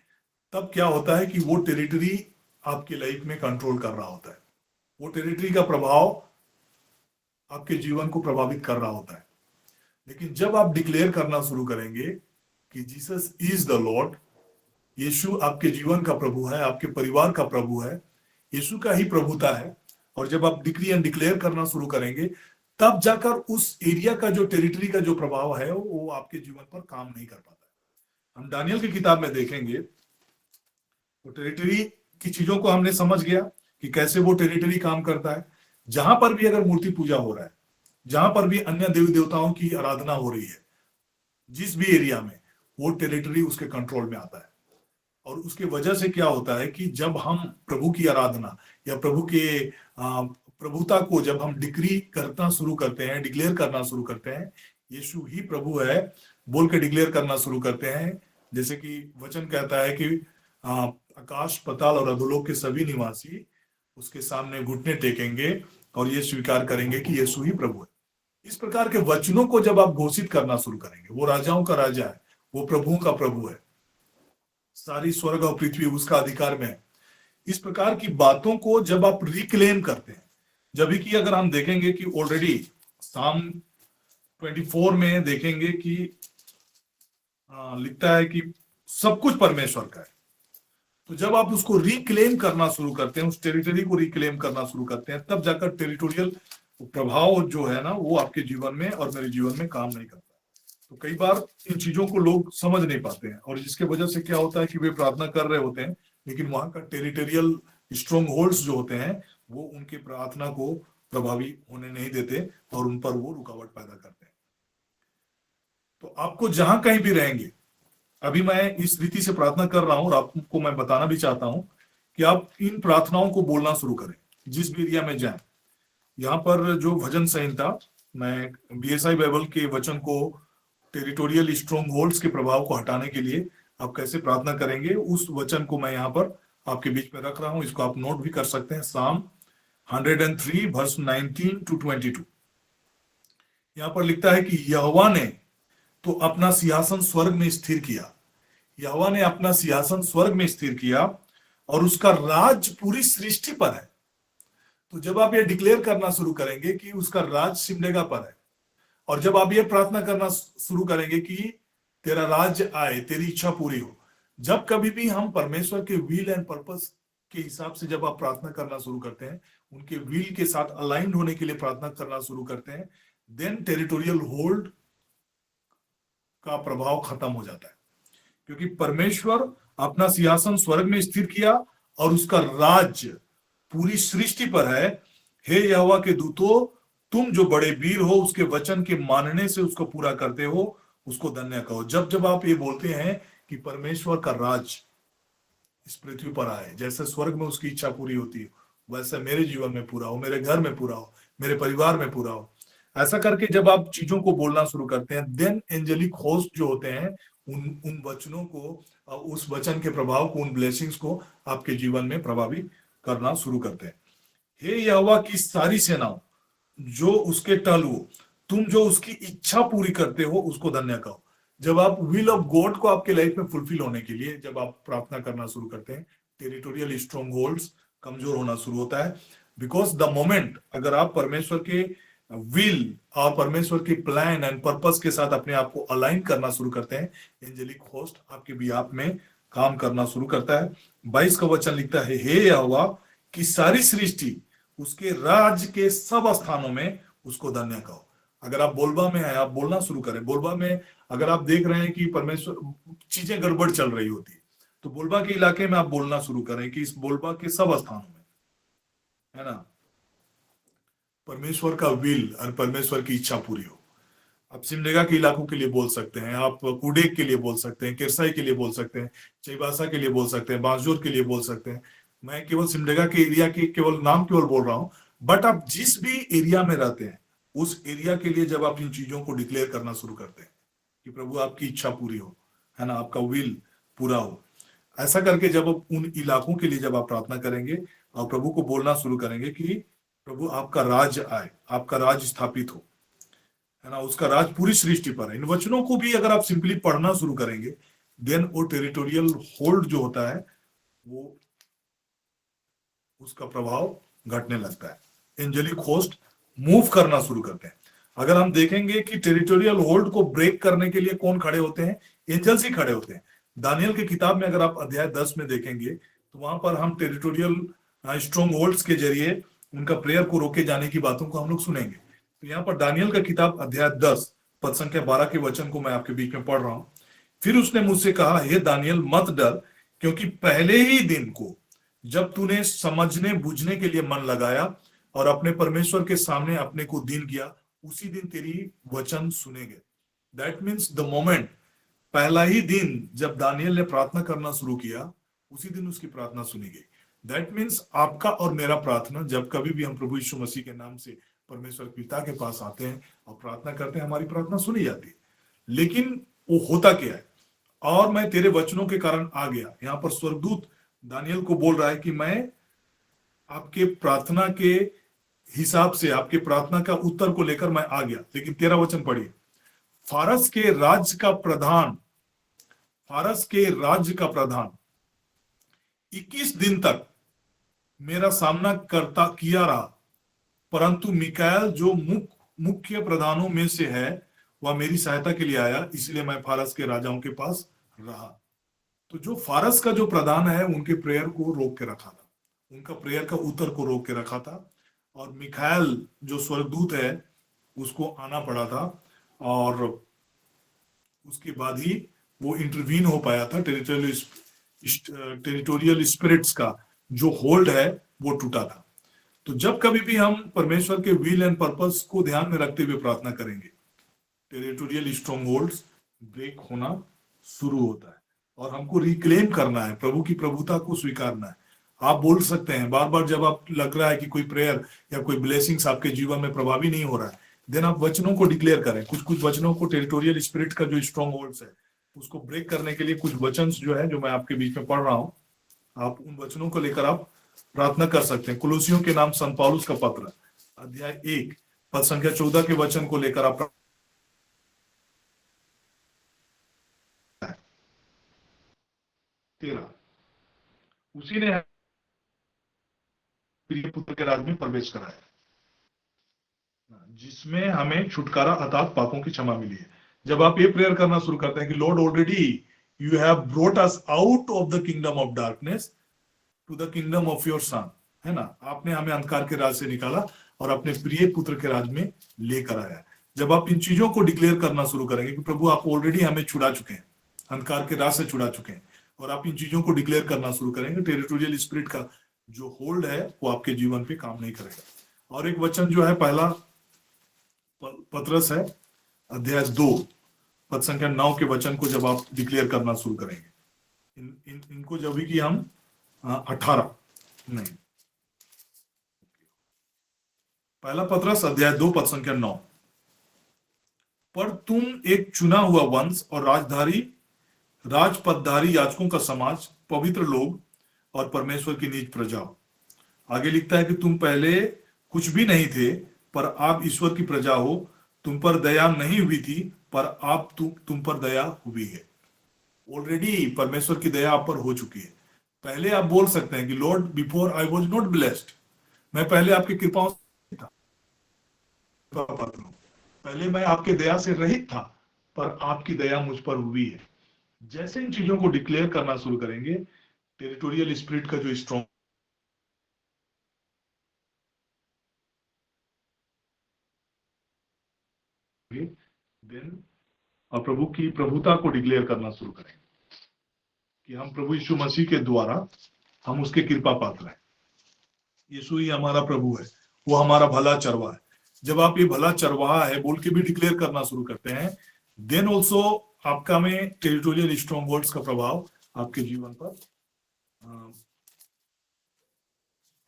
तब क्या होता है कि वो टेरिटरी आपकी लाइफ में कंट्रोल कर रहा होता है। वो टेरिटरी का प्रभाव आपके जीवन को प्रभावित कर रहा होता है। लेकिन जब आप डिक्लेयर करना शुरू करेंगे कि जीसस इज द लॉर्ड, यीशु आपके जीवन का प्रभु है, आपके परिवार का प्रभु है, यीशु का ही प्रभुता है, और जब आप डिक्री एंड डिक्लेयर करना शुरू करेंगे, तब जाकर उस एरिया का जो टेरिटरी का जो प्रभाव है वो आपके जीवन पर काम नहीं कर पाता है। हम दानियल की किताब में देखेंगे तो टेरिटरी की चीजों को हमने समझ गया कि कैसे वो टेरिटरी काम करता है। जहां पर भी अगर मूर्ति पूजा हो रहा है, जहां पर भी अन्य देवी देवताओं की आराधना हो रही है, जिस भी एरिया में, वो टेरिटरी उसके कंट्रोल में आता है। और उसके वजह से क्या होता है कि जब हम प्रभु की आराधना या प्रभु के प्रभुता को जब हम डिक्री करना शुरू करते हैं, डिक्लेयर करना शुरू करते हैं, यीशु ही प्रभु है बोल के डिक्लेयर करना शुरू करते हैं, जैसे कि वचन कहता है कि आकाश पताल और अधोलोक के सभी निवासी उसके सामने घुटने टेकेंगे और ये स्वीकार करेंगे कि यीशु ही प्रभु है। इस प्रकार के वचनों को जब आप घोषित करना शुरू करेंगे, वो राजाओं का राजा है, वो प्रभुओं का प्रभु है, सारी स्वर्ग और पृथ्वी उसका अधिकार में है, इस प्रकार की बातों को जब आप रिक्लेम करते हैं, जब कि अगर हम देखेंगे कि ऑलरेडी साम 24 में देखेंगे कि लिखता है कि सब कुछ परमेश्वर का है। तो जब आप उसको रिक्लेम करना शुरू करते हैं, उस टेरिटरी को रिक्लेम करना शुरू करते हैं, तब जाकर टेरिटोरियल प्रभाव जो है ना, वो आपके जीवन में और मेरे जीवन में काम नहीं करता। तो कई बार इन चीजों को लोग समझ नहीं पाते हैं, और जिसके वजह से क्या होता है कि वे प्रार्थना कर रहे होते हैं, लेकिन वहां का टेरिटोरियल स्ट्रॉन्ग होल्ड्स जो होते हैं वो उनके प्रार्थना को प्रभावी होने नहीं देते और उन पर वो रुकावट पैदा करते हैं। तो आपको जहां कहीं भी रहेंगे, अभी मैं इस रीति से प्रार्थना कर रहा हूं और आपको मैं बताना भी चाहता हूं कि आप इन प्रार्थनाओं को बोलना शुरू करें जिस भी एरिया में जाएं। यहाँ पर जो भजन संहिता, मैं बीएसआई बाइबल के वचन को टेरिटोरियल स्ट्रॉन्ग होल्ड्स के प्रभाव को हटाने के लिए आप कैसे प्रार्थना करेंगे, उस वचन को मैं यहाँ पर आपके बीच में रख रहा हूं। इसको आप नोट भी कर सकते हैं। साम 103 वर्स 19 to 22 यहाँ पर लिखता है कि यहोवा ने तो अपना सिंहासन स्वर्ग में स्थिर किया, यहोवा ने अपना सिंहासन स्वर्ग में स्थिर किया और उसका राज पूरी सृष्टि पर है। तो जब आप ये डिक्लेयर करना शुरू करेंगे कि उसका राज सिमडेगा पर है, और जब आप ये प्रार्थना करना शुरू करेंगे कि तेरा राज्य आए, तेरी इच्छा पूरी हो, जब कभी भी हम परमेश्वर के विल एंड पर्पस के हिसाब से जब आप प्रार्थना करना शुरू करते हैं, उनके विल के साथ अलाइंड होने के लिए प्रार्थना करना शुरू करते हैं, देन टेरिटोरियल होल्ड का प्रभाव खत्म हो जाता है। क्योंकि परमेश्वर अपना सिंहासन स्वर्ग में स्थिर किया और उसका राज्य पूरी सृष्टि पर है। हे यहोवा के दूतों, तुम जो बड़े वीर हो, उसके वचन के मानने से उसको पूरा करते हो, उसको धन्य कहो। जब जब आप ये बोलते हैं कि परमेश्वर का राज इस पृथ्वी पर आए, जैसे स्वर्ग में उसकी इच्छा पूरी होती है, वैसे मेरे जीवन में पूरा हो, मेरे घर में पूरा हो, मेरे परिवार में पूरा हो, ऐसा करके जब आप चीजों को बोलना शुरू करते हैं, देन एंजेलिक होस्ट जो होते हैं उन वचनों को, उस वचन के प्रभाव को, उन ब्लेसिंग्स को आपके जीवन में प्रभावी करना शुरू करते हैं। हे यहोवा की सारी सेनाओं, जो उसके टल हो, तुम जो उसकी इच्छा पूरी करते हो, उसको धन्य कहो। जब आप विल ऑफ गॉड को आपके लाइफ में फुलफिल होने के लिए जब आप प्रार्थना करना शुरू करते हैं, टेरिटोरियल स्ट्रॉन्ग होल्ड्स कमजोर होना शुरू होता है। बिकॉज द मोमेंट अगर आप परमेश्वर के विल और परमेश्वर के प्लान एंड पर्पस के साथ अपने आप को अलाइन करना शुरू करते हैं, एंजेलिक होस्ट आपके बिहाफ में काम करना शुरू करता है। 22 का वचन लिखता है, हे यहोवा की सारी सृष्टि, उसके राज के सब स्थानों में उसको धन्य कहो। अगर आप बोलबा में है, आप बोलना शुरू करें। बोलबा में अगर आप देख रहे हैं कि परमेश्वर चीजें गड़बड़ चल रही होती है, तो बोलबा के इलाके में आप बोलना शुरू करें कि इस बोलबा के सब स्थानों में, है ना, परमेश्वर का विल और परमेश्वर की इच्छा पूरी हो। आप सिमडेगा के इलाकों के लिए बोल सकते हैं, आप कुडेक के लिए बोल सकते हैं, किरसाई के लिए बोल सकते हैं, चाईबासा के लिए बोल सकते हैं, बांसजोर के लिए बोल सकते हैं। मैं केवल सिमडेगा के एरिया के केवल नाम केवल बोल रहा हूं, बट आप जिस भी एरिया में रहते हैं उस एरिया के लिए जब आप इन चीजों को डिक्लेयर करना शुरू करते हैं कि प्रभु आपकी इच्छा पूरी हो, है ना, आपका विल पूरा हो, ऐसा करके जब आप उन इलाकों के लिए जब आप प्रार्थना करेंगे और प्रभु को बोलना शुरू करेंगे कि प्रभु आपका राज आए, आपका राज स्थापित हो, है ना, उसका राज पूरी सृष्टि पर है। इन वचनों को भी अगर आप सिंपली पढ़ना शुरू करेंगे, देन वो टेरिटोरियल होल्ड जो होता है वो उसका प्रभाव घटने लगता है। एंजेलिक होस्ट मूव करना शुरू करते हैं। अगर हम देखेंगे कि टेरिटोरियल होल्ड को ब्रेक करने के लिए कौन खड़े होते हैं, एंजल्स ही खड़े होते हैं। दानियल की किताब में अगर आप अध्याय 10 में देखेंगे तो वहां पर हम टेरिटोरियल स्ट्रॉन्ग होल्ड्स के जरिए उनका प्रेयर को रोके जाने की बातों को हम लोग सुनेंगे। तो यहाँ पर दानियल का किताब अध्याय 10 पद संख्या 12 के वचन को मैं आपके बीच में पढ़ रहा हूं। फिर उसने मुझसे कहा, हे दानियल मत डर, क्योंकि पहले ही दिन को जब तूने समझने बुझने के लिए मन लगाया और अपने परमेश्वर के सामने अपने को दीन किया, उसी दिन तेरी वचन सुने गए। दैट मीन्स द मोमेंट, पहला ही दिन जब दानियल ने प्रार्थना करना शुरू किया उसी दिन उसकी प्रार्थना सुनी गई। दैट मीन्स आपका और मेरा प्रार्थना, जब कभी भी हम प्रभु यीशु मसीह के नाम से परमेश्वर पिता के पास आते हैं और प्रार्थना करते हैं, हमारी प्रार्थना सुनी जाती है। लेकिन वो होता क्या है, और मैं तेरे वचनों के कारण आ गया। यहाँ पर स्वर्गदूत दानियल को बोल रहा है कि मैं आपके प्रार्थना के हिसाब से, आपके प्रार्थना का उत्तर को लेकर मैं आ गया। लेकिन 13 वचन पढ़िए, फारस के राज्य का प्रधान 21 दिन तक मेरा सामना किया रहा, परंतु मिकाएल जो मुख्य प्रधानों में से है वह मेरी सहायता के लिए आया, इसलिए मैं फारस के राजाओं के पास रहा। तो जो फारस का जो प्रधान है उनके प्रेयर को रोक के रखा था, उनका प्रेयर का उत्तर को रोक के रखा था, और मिकाएल जो स्वर्गदूत है उसको आना पड़ा था, और उसके बाद ही वो इंटरवीन हो पाया था। टेरिटोरियल स्पिरिट्स का जो होल्ड है वो टूटा था। तो जब कभी भी हम परमेश्वर के विल एंड पर्पस को ध्यान में रखते हुए प्रार्थना करेंगे, टेरिटोरियल स्ट्रॉन्ग होल्ड्स ब्रेक होना शुरू होता है और हमको रिक्लेम करना है, प्रभु की प्रभुता को स्वीकारना है। आप बोल सकते हैं बार बार, जब आप लग रहा है कि कोई प्रेयर या कोई ब्लेसिंग्स आपके जीवन में प्रभावी नहीं हो रहा है, देन आप वचनों को डिक्लेयर करें। कुछ वचनों को, टेरिटोरियल स्पिरिट का जो स्ट्रॉन्ग होल्ड्स है उसको ब्रेक करने के लिए कुछ वचन जो है, जो मैं आपके बीच में पढ़ रहा हूं, आप उन वचनों को लेकर आप प्रार्थना कर सकते हैं। कुलुसियों के नाम संत पौलुस का पत्र अध्याय 1 पद संख्या 14 के वचन को लेकर आप 13, उसी ने प्रिय पुत्र के राज में प्रवेश कराया, जिसमें हमें छुटकारा अर्थात पापों की क्षमा मिली है। जब आप ये प्रेयर करना शुरू करते हैं कि Lord already you have brought us out of the kingdom of darkness to the kingdom of your Son, है ना, आपने हमें अंधकार के राज से निकाला और अपने प्रिय पुत्र के राज में लेकर आया। जब आप इन चीजों को डिक्लेयर करना शुरू करेंगे कि प्रभु आप ऑलरेडी हमें छुड़ा चुके हैं, अंधकार के राज से छुड़ा चुके हैं, और आप इन चीजों को डिक्लेयर करना शुरू करेंगे, टेरिटोरियल स्पिरिट का जो होल्ड है वो आपके जीवन पे काम नहीं करेगा। और एक वचन जो है, पहला पत्रस है अध्याय 2 पद संख्या 9 के वचन को जब आप डिक्लेयर करना शुरू करेंगे, इनको जब भी कि हम 18 नहीं, पहला पत्रस अध्याय 2 पद संख्या 9, पर तुम एक चुना हुआ वंश और राजपदधारी याजकों का समाज, पवित्र लोग और परमेश्वर की निज प्रजा हो। आगे लिखता है कि तुम पहले कुछ भी नहीं थे पर आप ईश्वर की प्रजा हो, तुम पर दया नहीं हुई थी पर आप तुम पर दया हुई है। ऑलरेडी परमेश्वर की दया आप पर हो चुकी है। पहले आप बोल सकते हैं कि Lord before I was not blessed, मैं पहले आपकी कृपाओं से था, पहले मैं आपके दया से रहित था पर आपकी दया मुझ पर हुई है। जैसे इन चीजों को डिक्लेयर करना शुरू करेंगे, टेरिटोरियल स्पिरिट का जो स्ट्रॉन्ग देन और प्रभु की प्रभुता को डिक्लेयर करना शुरू करेंगे कि हम प्रभु यीशु मसीह के द्वारा हम उसके कृपा पात्र हैं। यीशु ही हमारा प्रभु है, वो हमारा भला चरवा है, जब आप ये भला चरवाहा है बोल के भी डिक्लेयर करना शुरू करते हैं, देन ऑल्सो आपका में टेरिटोरियल स्ट्रॉन्ग होल्ड्स का प्रभाव आपके जीवन पर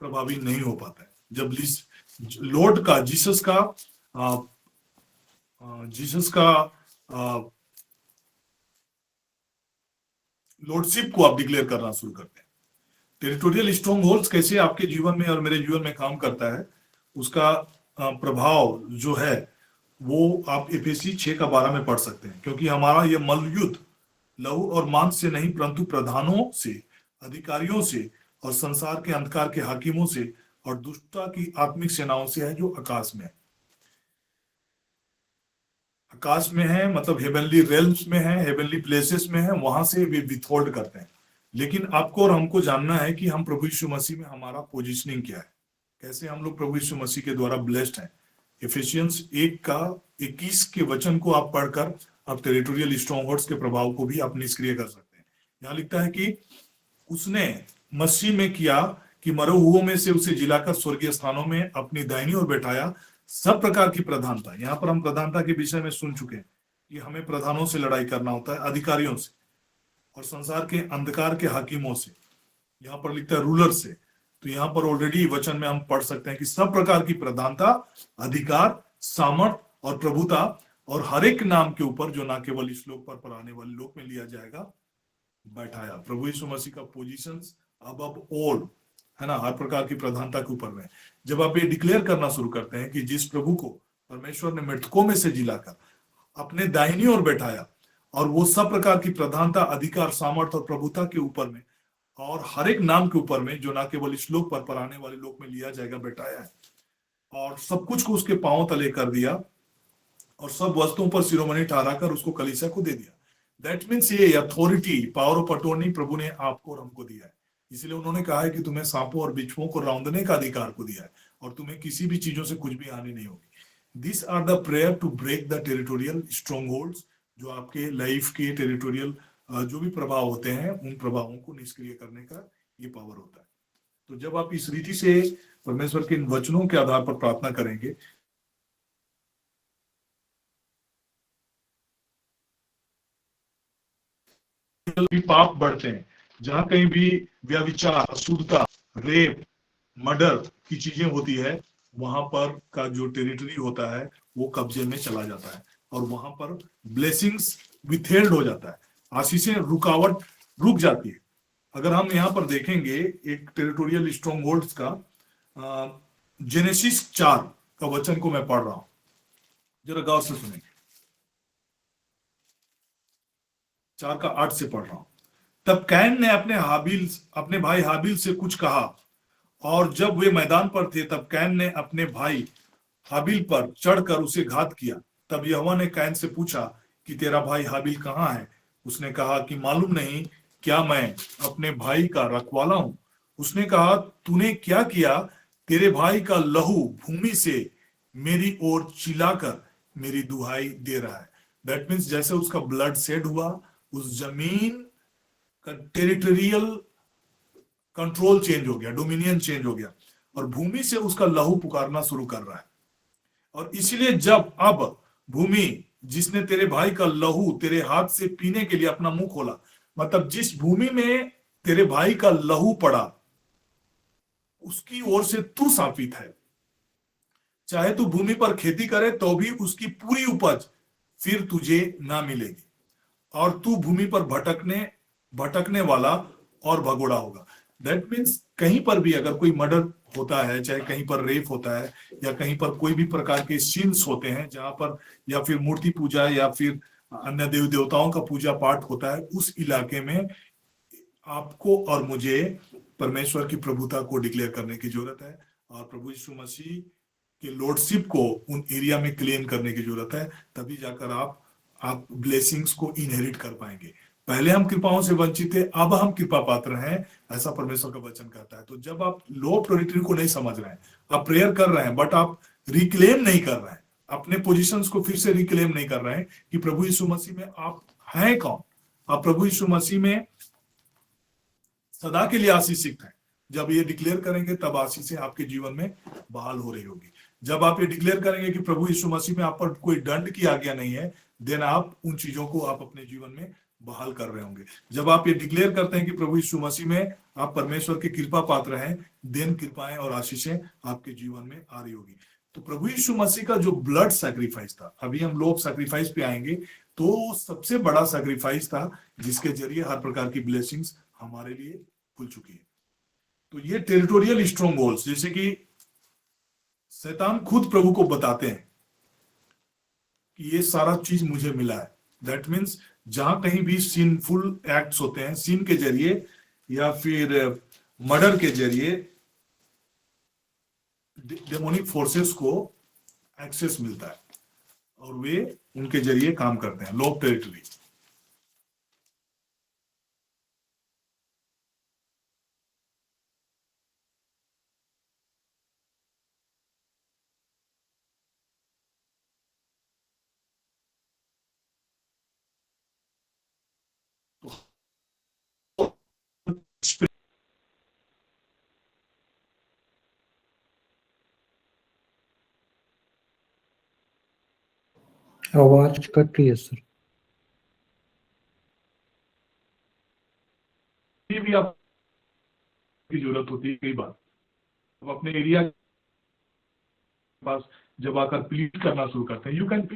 प्रभावी नहीं हो पाता है। जब लॉर्ड का जीसस का लॉर्डशिप को आप डिक्लेयर करना शुरू करते हैं। टेरिटोरियल स्ट्रॉन्ग होल्ड्स कैसे आपके जीवन में और मेरे जीवन में काम करता है, उसका प्रभाव जो है वो आप एफेसी 6:12 में पढ़ सकते हैं। क्योंकि हमारा ये मल्ल युद्ध लहू और मांस से नहीं परंतु प्रधानों से, अधिकारियों से और संसार के अंधकार के हाकिमों से और दुष्टता की आत्मिक सेनाओं से है जो आकाश में है। आकाश में है मतलब हेवनली रेल्म्स में है, हेवनली प्लेसेस में है, वहां से वे विथहोल्ड करते हैं। लेकिन आपको और हमको जानना है कि हम प्रभु यीशु मसीह में हमारा पोजीशनिंग क्या है, कैसे हम लोग प्रभु यीशु मसीह के द्वारा ब्लेस्ड हैं। एफिशियंस 1:21 के वचन को आप पढ़कर आप टेरिटोरियल स्ट्रॉन्गहोल्ड्स के प्रभाव को भी आप निष्क्रिय कर सकते हैं। यहाँ लिखता है कि उसने मसीह में किया कि मरे हुओं में से उसे जिलाकर स्वर्गीय स्थानों में अपनी दाहिनी ओर बैठाया। सब प्रकार की प्रधानता, यहाँ पर हम प्रधानता के विषय में सुन चुके हैं कि हमें प्रधानों से लड़ाई करना होता है, अधिकारियों से और संसार के अंधकार के हाकिमों से। यहाँ पर लिखता है रूलर से। तो यहाँ पर ऑलरेडी वचन में हम पढ़ सकते हैं कि सब प्रकार की प्रधानता, अधिकार, सामर्थ और प्रभुता और हर एक नाम के ऊपर जो ना केवल इस लोक पर आने वाले लोक में लिया जाएगा बैठाया। प्रभु यीशु मसीह का पोजीशन अबव ऑल है ना, हर प्रकार की प्रधानता के ऊपर में। जब आप ये डिक्लेयर करना शुरू करते हैं कि जिस प्रभु को परमेश्वर ने मृतकों में से जिलाकर अपने दाहिनी ओर बैठाया और वो सब प्रकार की प्रधानता, अधिकार, सामर्थ और प्रभुता के ऊपर में और हर एक नाम के ऊपर में जो ना केवल इस लोक पर आने वाले लोक में लिया जाएगा बैठाया है, और सब कुछ को उसके पांव तले कर दिया और सब वस्तुओं पर शिरोमणि ठहराकर उसको कलीसिया को दे दिया। दैट मीन्स ये अथॉरिटी, पावर ऑफ अटॉर्नी प्रभु ने आपको और हमको दिया है। इसलिए उन्होंने कहा है कि तुम्हें सांपों और बिच्छुओं को रौंदने का अधिकार को दिया है और तुम्हें किसी भी चीजों से कुछ भी हानि नहीं होगी। This are the prayer to break the territorial strongholds, जो आपके लाइफ के टेरिटोरियल जो भी प्रभाव होते हैं उन प्रभावों को निष्क्रिय करने का ये पावर होता है। तो जब आप इस रीति से परमेश्वर के इन वचनों के आधार पर प्रार्थना करेंगे, भी पाप बढ़ते हैं। जहां कहीं भी व्यभिचार, अशुद्धता, रेप, मर्डर की चीजें होती है, वहां पर का जो टेरिटरी होता है वो कब्जे में चला जाता है और वहां पर ब्लेसिंग्स विथहेल्ड हो जाता है, आशीषें रुक जाती है। अगर हम यहाँ पर देखेंगे एक टेरिटोरियल स्ट्रॉन्ग होल्ड्स का जेनेसिस 4 का वचन को मैं पढ़ रहा हूं, जरा गौर से सुनेंगे। 4:8 से पढ़ रहा हूं। तब कैन ने अपने भाई हाबिल से कुछ कहा और जब वे मैदान पर थे तब कैन ने अपने भाई हाबिल पर चढ़कर उसे घात किया। तब यहोवा ने कैन से पूछा कि तेरा भाई हाबिल कहाँ है? उसने कहा कि मालूम नहीं, क्या मैं अपने भाई का रखवाला हूं? उसने कहा तूने क्या किया? तेरे भाई का लहू भूमि से मेरी ओर चिल्लाकर मेरी दुहाई दे रहा है। दैट मीन्स जैसे उसका ब्लड शेड हुआ, उस जमीन का टेरिटोरियल कंट्रोल चेंज हो गया, डोमिनियन चेंज हो गया और भूमि से उसका लहू पुकारना शुरू कर रहा है। और इसलिए जब अब भूमि जिसने तेरे भाई का लहू तेरे हाथ से पीने के लिए अपना मुंह खोला, मतलब जिस भूमि में तेरे भाई का लहू पड़ा उसकी ओर से तू शापित है। चाहे तू भूमि पर खेती करे तो भी उसकी पूरी उपज फिर तुझे ना मिलेगी और तू भूमि पर भटकने वाला और भगोड़ा होगा। दैट मीन्स कहीं पर भी अगर कोई मर्डर होता है, चाहे कहीं पर रेप होता है या कहीं पर कोई भी प्रकार के सिंस होते हैं जहां पर या फिर मूर्ति पूजा या फिर अन्य देव देवताओं का पूजा पाठ होता है, उस इलाके में आपको और मुझे परमेश्वर की प्रभुता को डिक्लेयर करने की जरूरत है और प्रभु यीशु मसीह के लॉर्डशिप को उन एरिया में क्लेम करने की जरूरत है। तभी जाकर आप ब्लेसिंग्स को इनहेरिट कर पाएंगे। पहले हम कृपाओं से वंचित थे, अब हम कृपा पात्र हैं, ऐसा परमेश्वर का वचन कहता है। तो जब आप लो टेरिटरी को नहीं समझ रहे हैं, आप प्रेयर कर रहे हैं बट आप रिक्लेम नहीं कर रहे हैं, अपने पोजीशंस को फिर से रिक्लेम नहीं कर रहे हैं कि प्रभु यीशु मसीह में आप हैं कौन। आप प्रभु यीशु मसीह में सदा के लिए आशीषित हैं। जब ये डिक्लेयर करेंगे तब आशीषें आपके जीवन में बहाल हो रही होगी। जब आप ये डिक्लेयर करेंगे कि प्रभु यीशु मसीह में आप पर कोई दंड की आज्ञा नहीं है, देन आप उन चीजों को आप अपने जीवन में बहाल कर रहे होंगे। जब आप ये डिक्लेयर करते हैं कि प्रभु यीशु मसीह में आप परमेश्वर की कृपा पात्र हैं, देन कृपाएं और आशीषें आपके जीवन में आ रही होगी। तो प्रभु यीशु मसीह का जो ब्लड सैक्रिफाइस था, अभी हम लोग सैक्रिफाइस पे आएंगे, तो सबसे बड़ा सैक्रिफाइस था जिसके जरिए हर प्रकार की ब्लेसिंग्स हमारे लिए खुल चुकी है। तो ये टेरिटोरियल स्ट्रॉन्ग होल्ड्स, जैसे कि शैतान खुद प्रभु को बताते हैं कि ये सारा चीज मुझे मिला है। दैट मीन्स जहां कहीं भी सिनफुल एक्ट्स होते हैं, सिन के जरिए या फिर मर्डर के जरिए डेमोनिक फोर्सेस को एक्सेस मिलता है और वे उनके जरिए काम करते हैं। लॉ टेरिटरी, आवाज कट रही है सर। ये भी आपकी जरूरत होती है कई बार। अब अपने एरिया के पास जब आकर प्लीड करना शुरू करते हैं, यू कैन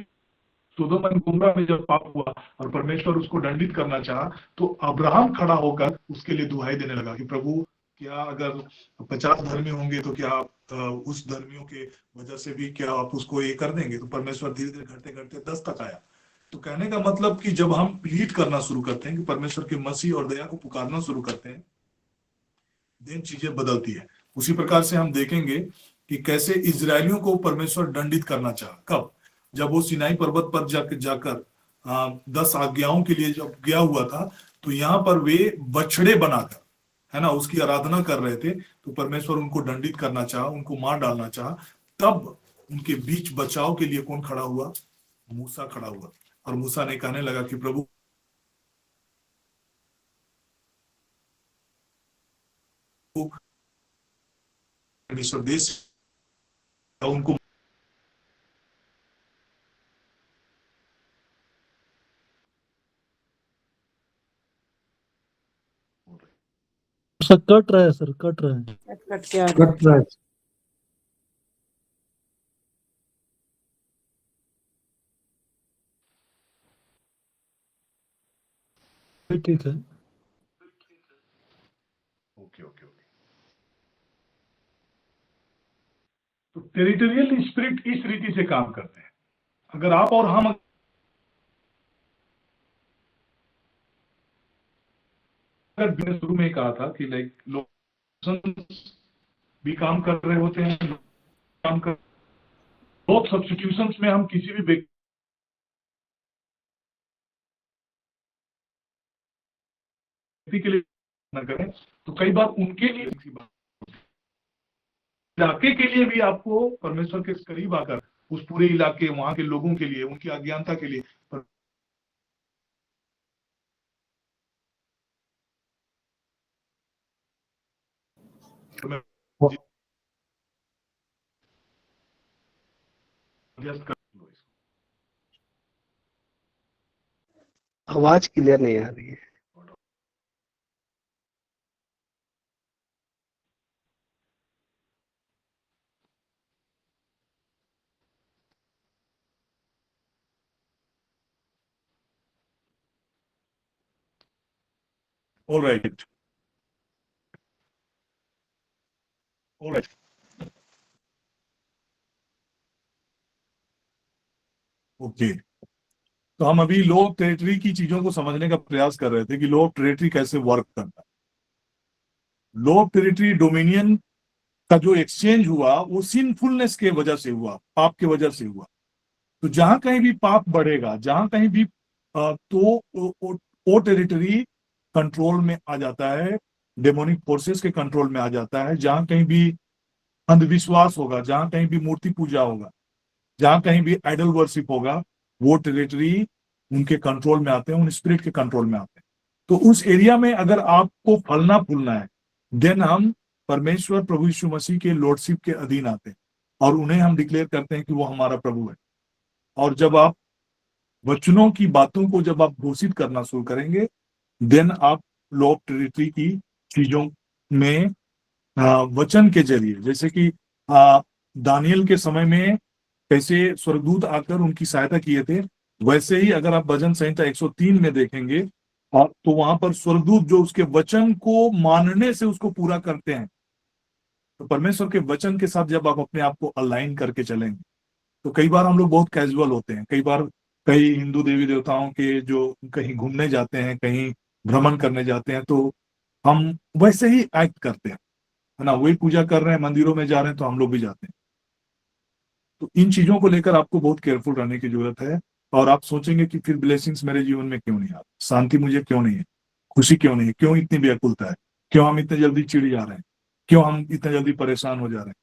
सोदोम और गोमरा में जब पाप हुआ और परमेश्वर उसको दंडित करना चाहा, तो अब्राहम खड़ा होकर उसके लिए दुहाई देने लगा कि प्रभु, क्या अगर 50 धर्मी होंगे तो क्या आप उस धर्मियों के वजह से भी क्या आप उसको ये कर देंगे? तो परमेश्वर धीरे धीरे घटते घटते 10 तक आया। तो कहने का मतलब कि जब हम प्लीड करना शुरू करते हैं, कि परमेश्वर की मसीह और दया को पुकारना शुरू करते हैं, देन चीजें बदलती है। उसी प्रकार से हम देखेंगे कि कैसे इजरायलियों को परमेश्वर दंडित करना चाहा। कब? जब वो सिनाई पर्वत पर जाकर 10 आज्ञाओं के लिए जब गया हुआ था, तो यहाँ पर वे बछड़े बनाकर, है ना, उसकी आराधना कर रहे थे। तो परमेश्वर उनको दंडित करना चाहा, उनको मार डालना चाहा। तब उनके बीच बचाव के लिए कौन खड़ा हुआ? मूसा खड़ा हुआ। और मूसा ने कहने लगा कि प्रभु, परमेश्वर देश उनको सर कट रहा है सर, कट रहा है, कट के आ रहा है। कट रहा है। ठीक है। Okay okay okay. तो टेरिटोरियल स्पिरिट इस रीति से काम करते हैं। अगर आप और हम अगर शुरू में कहा था कि लाइक लोग भी काम कर रहे होते हैं, काम कर बहुत सब्स्टिट्यूशंस में हम किसी भी व्यक्ति के लिए न करें, तो कई बार उनके लिए इलाके के लिए भी आपको परमेश्वर के करीब आकर उस पूरे इलाके, वहां के लोगों के लिए, उनकी अज्ञानता के लिए आवाज क्लियर नहीं आ रही है। All right. All right. Okay, तो हम अभी लो टेरिटरी की चीजों को समझने का प्रयास कर रहे थे कि लो टेरिटरी कैसे वर्क करता है। लो टेरिटरी डोमिनियन का जो एक्सचेंज हुआ वो सिनफुलनेस के वजह से हुआ, पाप के वजह से हुआ। तो जहां कहीं भी पाप बढ़ेगा, जहां कहीं भी तो वो टेरिटरी कंट्रोल में आ जाता है, डेमोनिक फोर्सेस के कंट्रोल में आ जाता है। जहां कहीं भी अंधविश्वास होगा, जहां कहीं भी मूर्ति पूजा होगा, जहां कहीं भी आइडल वर्शिप होगा, वो टेरिटरी उनके कंट्रोल में आते हैं, उन स्पिरिट के कंट्रोल में आते हैं। तो उस एरिया में अगर आपको फलना फूलना है, देन हम परमेश्वर प्रभु यीशु मसीह के लॉर्डशिप के अधीन आते हैं। और उन्हें हम डिक्लेयर करते हैं कि वो हमारा प्रभु है। और जब आप वचनों की बातों को जब आप घोषित करना शुरू करेंगे, देन आप लॉ ऑफ टेरिटरी की चीजों में वचन के जरिए, जैसे कि दानियल के समय में कैसे स्वर्गदूत आकर उनकी सहायता किए थे, वैसे ही अगर आप भजन संहिता 103 में देखेंगे और तो वहां पर स्वर्गदूत जो उसके वचन को मानने से उसको पूरा करते हैं। तो परमेश्वर के वचन के साथ जब आप अपने आप को अलाइन करके चलेंगे, तो कई बार हम लोग बहुत कैजुअल होते हैं। कई बार कई हिंदू देवी देवताओं के जो कहीं घूमने जाते हैं, कहीं भ्रमण करने जाते हैं, तो हम वैसे ही एक्ट करते हैं, है ना। वही पूजा कर रहे हैं, मंदिरों में जा रहे हैं, तो हम लोग भी जाते हैं। तो इन चीजों को लेकर आपको बहुत केयरफुल रहने की जरूरत है। और आप सोचेंगे कि फिर ब्लेसिंग्स मेरे जीवन में क्यों नहीं आती, शांति मुझे क्यों नहीं है, खुशी क्यों नहीं है, क्यों इतनी व्याकुलता है, क्यों हम इतने जल्दी चिढ़ जा रहे हैं, क्यों हम इतने जल्दी परेशान हो जा रहे हैं।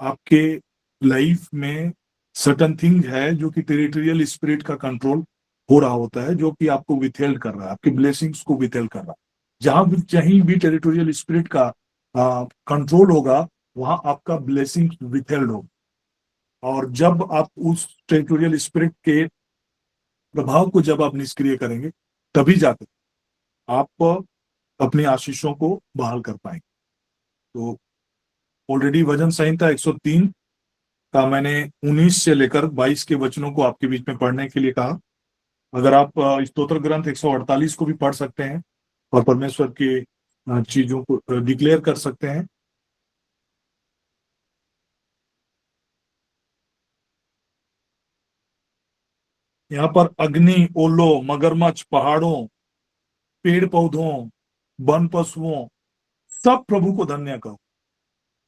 आपके लाइफ में सर्टन थिंग है जो कि टेरिटोरियल स्पिरिट का कंट्रोल हो रहा होता है, जो कि आपको विथहेल्ड कर रहा है, आपकी ब्लेसिंग्स को विथहेल्ड कर रहा है। जहां भी कहीं भी टेरिटोरियल स्पिरिट का कंट्रोल होगा, वहां आपका ब्लेसिंग विथहेल्ड होगा। और जब आप उस टेरिटोरियल स्पिरिट के प्रभाव को जब आप निष्क्रिय करेंगे, तभी जाकर आप अपनी आशीषों को बहाल कर पाएंगे। तो ऑलरेडी भजन संहिता 103 का मैंने 19 से लेकर 22 के वचनों को आपके बीच में पढ़ने के लिए कहा। अगर आप स्तोत्र ग्रंथ 148 को भी पढ़ सकते हैं और परमेश्वर की चीजों को डिक्लेयर कर सकते हैं। यहाँ पर अग्नि, ओलो, मगरमच्छ, पहाड़ों, पेड़ पौधों, वन पशुओं, सब प्रभु को धन्य कहो।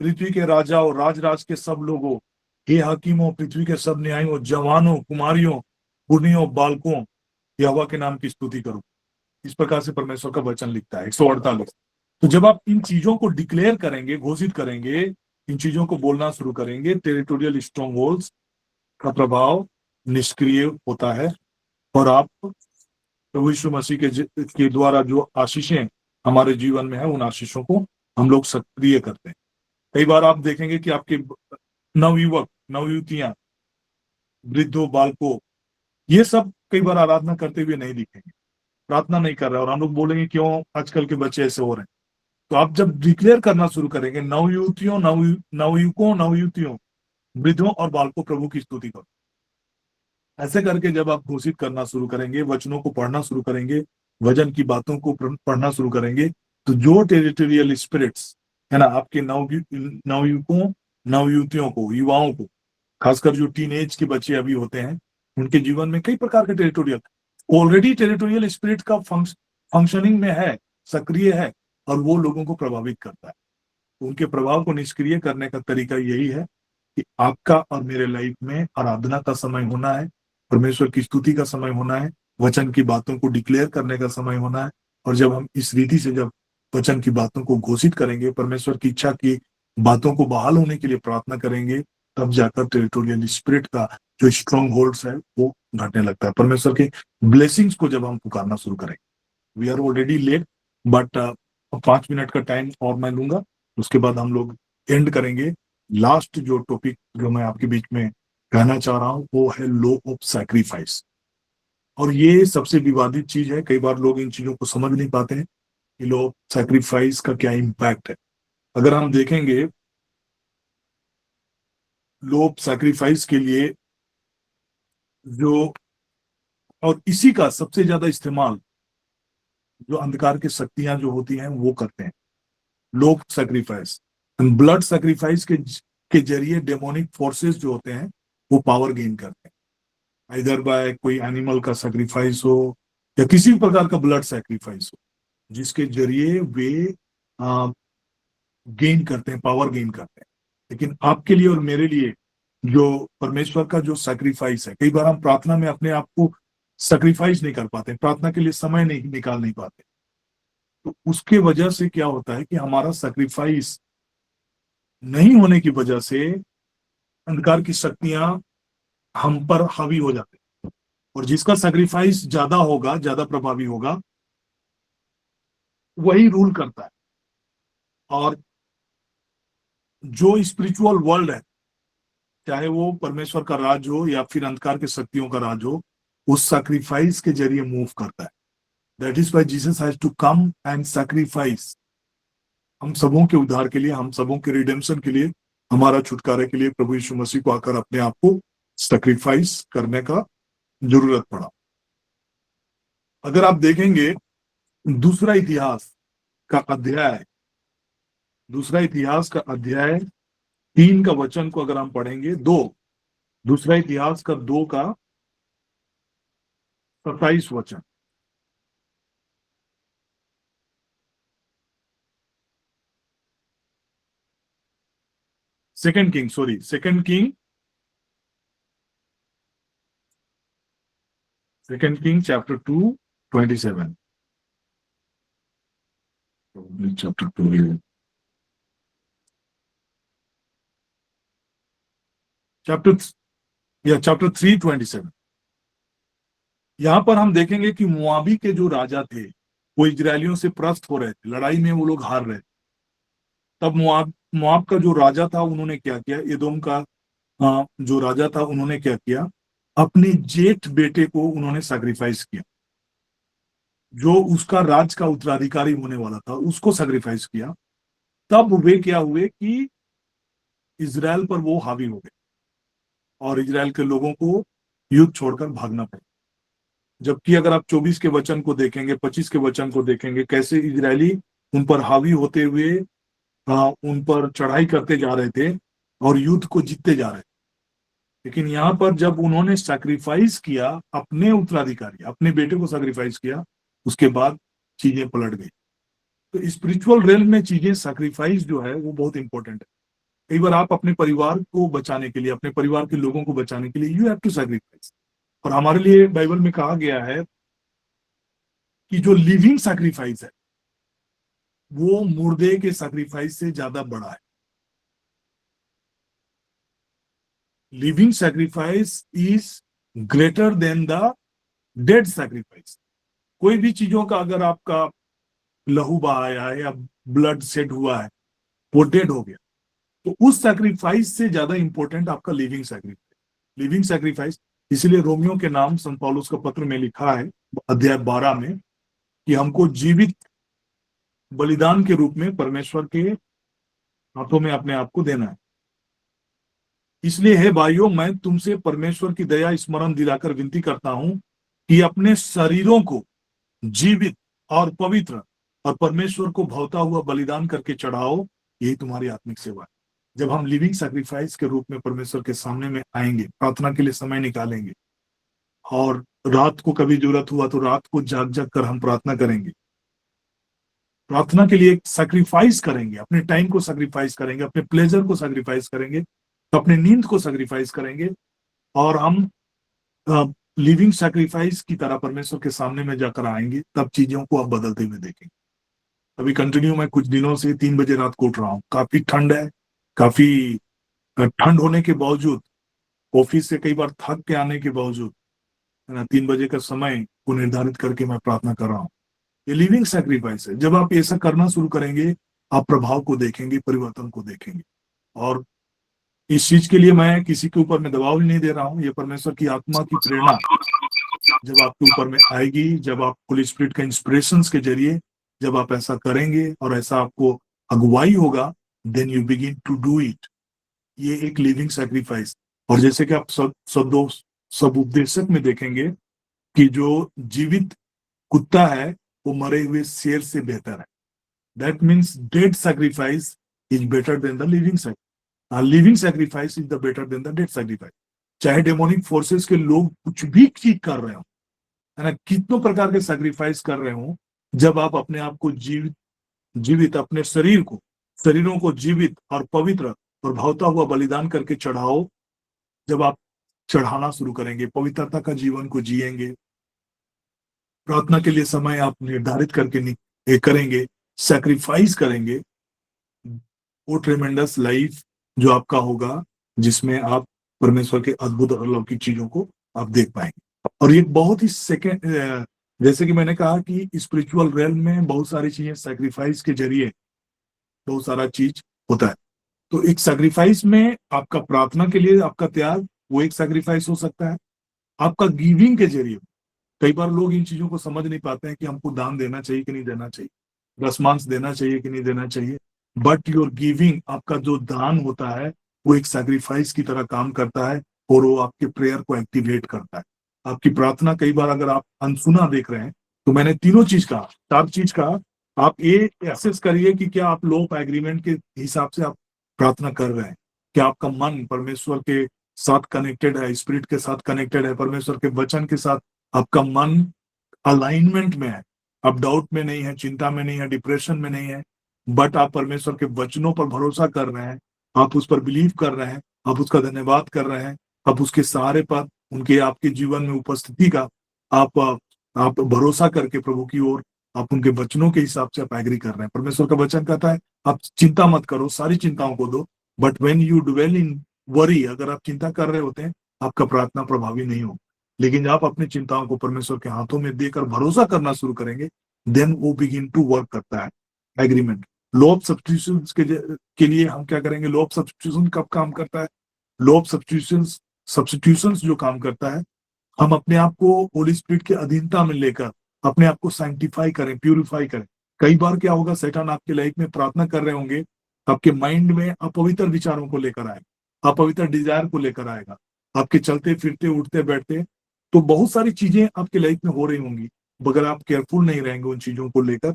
पृथ्वी के राजाओं, राज के सब लोगों, हे हकीमों, पृथ्वी के सब न्यायियों, जवानों, कुमारियों, बुढ़ियों, बालकों, यहोवा के नाम की स्तुति करो। इस प्रकार से परमेश्वर का वचन लिखता है 148। तो जब आप इन चीजों को डिक्लेयर करेंगे, घोषित करेंगे, इन चीजों को बोलना शुरू करेंगे, टेरिटोरियल स्ट्रॉन्ग होल्ड्स का प्रभाव निष्क्रिय होता है और आप प्रभु यीशु मसीह के द्वारा जो आशीषें हमारे जीवन में है, उन आशीषों को हम लोग सक्रिय करते हैं। कई बार आप देखेंगे कि आपके नवयुवक, नवयुवतियां, वृद्धों, बालकों, ये सब कई बार आराधना करते हुए नहीं दिखेंगे, प्रार्थना नहीं कर रहे, और हम लोग बोलेंगे क्यों आजकल के बच्चे ऐसे हो रहे हैं। तो आप जब डिक्लेयर करना शुरू करेंगे, नवयुवतियों, नवयुवकों, नवयुवतियों, वृद्धों और बालकों, प्रभु की स्तुति करो, ऐसे करके जब आप घोषित करना शुरू करेंगे, वचनों को पढ़ना शुरू करेंगे, वचन की बातों को पढ़ना शुरू करेंगे, तो जो टेरिटोरियल स्पिरिट्स है ना, आपके नवयुवकों, नवयुवतियों को, युवाओं को, खासकर जो टीन एज के बच्चे अभी होते हैं, उनके जीवन में कई प्रकार के टेरिटोरियल, ऑलरेडी टेरिटोरियल स्पिरिट का फंक्शनिंग में है, सक्रिय है, और वो लोगों को प्रभावित करता है। उनके प्रभाव को निष्क्रिय करने का तरीका यही है कि आपका और मेरे लाइफ में आराधना का समय होना है, परमेश्वर की स्तुति का समय होना है, वचन की बातों को डिक्लेयर करने का समय होना है। और जब हम इस रीति से जब वचन की बातों को घोषित करेंगे, परमेश्वर की इच्छा की बातों को बहाल होने के लिए प्रार्थना करेंगे, तब जाकर टेरिटोरियल स्पिरिट का जो स्ट्रॉन्ग होल्ड्स है वो घटने लगता है। परमेश्वर के ब्लेसिंग्स को जब हम पुकारना शुरू करेंगे, we are already late, but 5 minute का टाइम और मैं लूंगा, उसके बाद हम लोग एंड करेंगे। लास्ट जो टॉपिक जो मैं आपके बीच में कहना चाह रहा हूं, वो है लॉ ऑफ सैक्रिफाइस। और ये सबसे विवादित चीज है, कई बार लोग इन चीजों को समझ नहीं पाते हैं कि लॉ ऑफ सैक्रिफाइस का क्या इंपैक्ट है। अगर हम देखेंगे, लॉ ऑफ सैक्रिफाइस के लिए जो, और इसी का सबसे ज्यादा इस्तेमाल जो अंधकार की शक्तियां जो होती हैं वो करते हैं, law of sacrifice, blood sacrifice के जरिए डेमोनिक फोर्सेस जो होते हैं वो पावर गेन करते हैं, इधर बाय कोई एनिमल का सैक्रिफाइस हो या किसी भी प्रकार का ब्लड सैक्रिफाइस हो, जिसके जरिए वे गेन करते हैं, पावर गेन करते हैं। लेकिन आपके लिए और मेरे लिए जो परमेश्वर का जो सैक्रिफाइस है, कई बार हम प्रार्थना में अपने आप को सैक्रिफाइस नहीं कर पाते, प्रार्थना के लिए समय नहीं निकाल नहीं पाते, तो उसके वजह से क्या होता है कि हमारा सैक्रिफाइस नहीं होने की वजह से अंधकार की शक्तियां हम पर हावी हो जाते हैं, और जिसका सैक्रिफाइस ज्यादा होगा, ज्यादा प्रभावी होगा, वही रूल करता है। और जो स्पिरिचुअल वर्ल्ड है, चाहे वो परमेश्वर का राज हो या फिर अंधकार के शक्तियों का राज हो, उस सैक्रिफाइस के जरिए मूव करता है। That is why Jesus has to come and sacrifice. हम सबों के उद्धार के लिए, हम सबों के रिडेम्पशन के लिए, हमारा छुटकारे के लिए प्रभु यीशु मसीह को आकर अपने आप को सैक्रिफाइस करने का जरूरत पड़ा। अगर आप देखेंगे दूसरा इतिहास का अध्याय 3 का वचन को अगर हम पढ़ेंगे, दूसरा इतिहास का 2 का 27 वचन। Second king chapter 2 27 chapter 2 chapter 3 27। यहां पर हम देखेंगे कि मुआबी के जो राजा थे वो इजरायलियों से परास्त हो रहे थे, लड़ाई में वो लोग हार रहे थे। तब मुआब का जो राजा था उन्होंने क्या किया, एदोम का जो राजा था उन्होंने क्या किया, अपने जेठ बेटे को उन्होंने सैक्रिफाइस किया, जो उसका राज का उत्तराधिकारी होने वाला था उसको सैक्रिफाइस किया। तब वे क्या हुए कि इजराइल पर वो हावी हो गए और इजराइल के लोगों को युद्ध छोड़कर भागना पड़ा। जबकि अगर आप 24 के वचन को देखेंगे, 25 के वचन को देखेंगे, कैसे इजरायली उन पर हावी होते हुए उन पर चढ़ाई करते जा रहे थे और युद्ध को जीतते जा रहे थे। लेकिन यहाँ पर जब उन्होंने सैक्रिफाइस किया, अपने उत्तराधिकारी, अपने बेटे को सैक्रिफाइस किया, उसके बाद चीजें पलट गई। तो स्पिरिचुअल रेल में चीजें, सैक्रिफाइस जो है वो बहुत इंपॉर्टेंट है। कई बार आप अपने परिवार को बचाने के लिए, अपने परिवार के लोगों को बचाने के लिए यू हैव टू सैक्रिफाइस। और हमारे लिए बाइबल में कहा गया है कि जो लिविंग सैक्रिफाइस है वो मुर्दे के सैक्रिफाइस से ज्यादा बड़ा है। Living sacrifice is greater than the dead sacrifice. कोई भी चीजों का अगर आपका लहू बहाया है या ब्लड सेट हुआ है, वो डेड हो गया, तो उस सैक्रिफाइस से ज्यादा इंपॉर्टेंट आपका लिविंग सैक्रिफाइस। इसलिए रोमियो के नाम संत पौलुस का पत्र में लिखा है अध्याय 12 में कि हमको जीवित बलिदान के रूप में परमेश्वर के हाथों में अपने आप को देना है। इसलिए हे भाइयों, मैं तुमसे परमेश्वर की दया स्मरण दिलाकर विनती करता हूं कि अपने शरीरों को जीवित और पवित्र और परमेश्वर को भावता हुआ बलिदान करके चढ़ाओ, यही तुम्हारी आत्मिक सेवा है। जब हम लिविंग सैक्रिफाइस के रूप में परमेश्वर के सामने में आएंगे, प्रार्थना के लिए समय निकालेंगे, और रात को कभी जरूरत हुआ तो रात को जाग जाग कर हम प्रार्थना करेंगे, प्रार्थना के लिए सैक्रिफाइस करेंगे, अपने टाइम को सैक्रिफाइस करेंगे, अपने प्लेजर को सैक्रिफाइस करेंगे, अपने नींद को सैक्रिफाइस करेंगे, और हम लिविंग सैक्रिफाइस की तरह परमेश्वर के सामने में जाकर आएंगे, तब चीजों को आप बदलते हुए देखेंगे। अभी कंटिन्यू मैं कुछ दिनों से 3 बजे रात को उठ रहा हूँ। काफी ठंड है, काफी ठंड होने के बावजूद, ऑफिस से कई बार थक के आने के बावजूद 3 बजे का समय को निर्धारित करके मैं प्रार्थना कर रहा हूँ। ये लिविंग सैक्रिफाइस है। जब आप ऐसा करना शुरू करेंगे, आप प्रभाव को देखेंगे, परिवर्तन को देखेंगे। और इस चीज के लिए मैं किसी के ऊपर में दबाव नहीं दे रहा हूँ। ये परमेश्वर की आत्मा की प्रेरणा जब आपके ऊपर में आएगी, जब आप होली स्पिरिट का इंस्पिरेशंस के जरिए जब आप ऐसा करेंगे और ऐसा आपको अगुवाई होगा, then you begin to do it. ये एक लिविंग सैक्रिफाइस। और जैसे कि आप सब उपदेशक में देखेंगे कि जो जीवित कुत्ता है वो मरे हुए शेर से बेहतर है। That means dead sacrifice is better than the living sacrifice. Living sacrifice is the better than the dead sacrifice. चाहे डेमोनिक फोर्सेस के लोग कुछ भी चीज कर रहे हो, है ना, कितनों प्रकार के सैक्रिफाइस कर रहे हो, जब आप अपने आप को जीवित अपने शरीरों को जीवित और पवित्र और भावता हुआ बलिदान करके चढ़ाओ, जब आप चढ़ाना शुरू करेंगे, पवित्रता का जीवन को जिएंगे, प्रार्थना के लिए समय आप निर्धारित करके करेंगे, सैक्रिफाइस करेंगे, वो ट्रेमेंडस लाइफ जो आपका होगा, जिसमें आप परमेश्वर के अद्भुत और अलौकिक चीजों को आप देख पाएंगे। और ये बहुत ही जैसे कि मैंने कहा कि स्पिरिचुअल रेल में बहुत सारी चीजें सैक्रिफाइस के जरिए बहुत सारा चीज होता है। तो एक सैक्रिफाइस में आपका प्रार्थना के लिए आपका त्याग, वो एक सैक्रिफाइस हो सकता है। आपका गिविंग के जरिए, कई बार लोग इन चीजों को समझ नहीं पाते हैं कि हमको दान देना चाहिए कि नहीं देना चाहिए, दशमांश देना चाहिए कि नहीं देना चाहिए। बट योर गिविंग, आपका जो दान होता है वो एक सैक्रिफाइस की तरह काम करता है और वो आपके प्रेयर को एक्टिवेट करता है। आपकी प्रार्थना, कई बार अगर आप अनसुना देख रहे हैं, तो मैंने तीनों चीज कहा, 4 चीज कहा, आप ये एसेस करिए कि क्या आप लो ऑफ एग्रीमेंट के हिसाब से आप प्रार्थना कर रहे हैं, क्या आपका मन परमेश्वर के साथ कनेक्टेड है, स्पिरिट के साथ कनेक्टेड है, परमेश्वर के वचन के साथ आपका मन अलाइनमेंट में है, आप डाउट में नहीं है, चिंता में नहीं है, डिप्रेशन में नहीं है, बट आप परमेश्वर के वचनों पर भरोसा कर रहे हैं, आप उस पर बिलीव कर रहे हैं, आप उसका धन्यवाद कर रहे हैं, आप उसके सहारे पर, उनके आपके जीवन में उपस्थिति का आप भरोसा करके प्रभु की ओर आप उनके वचनों के हिसाब से आप एग्री कर रहे हैं। परमेश्वर का वचन कहता है आप चिंता मत करो, सारी चिंताओं को दो, but when you dwell in worry, अगर आप चिंता कर रहे होते हैं आपका प्रार्थना प्रभावी नहीं हो। लेकिन आप अपनी चिंताओं को परमेश्वर के हाथों में देकर भरोसा करना शुरू करेंगे, देन वो बिगिन टू वर्क करता है एग्रीमेंट। लॉ ऑफ सब्स्टिट्यूशंस के लिए हम क्या करेंगे? लॉ ऑफ सब्स्टिट्यूशन कब काम करता है? लॉ ऑफ सब्स्टिट्यूशंस जो काम करता है, हम अपने आप को होली स्पिरिट के अधीनता में लेकर अपने आप को सैंक्टिफाई करें, प्यूरिफाई करें। कई बार क्या होगा, शैतान आपके लाइफ में प्रार्थना कर रहे होंगे, आपके माइंड में अपवित्र विचारों को लेकर आएगा, अपवित्र डिजायर को लेकर आएगा, आपके चलते फिरते उठते बैठते, तो बहुत सारी चीजें आपके लाइफ में हो रही होंगी। अगर आप केयरफुल नहीं रहेंगे उन चीजों को लेकर,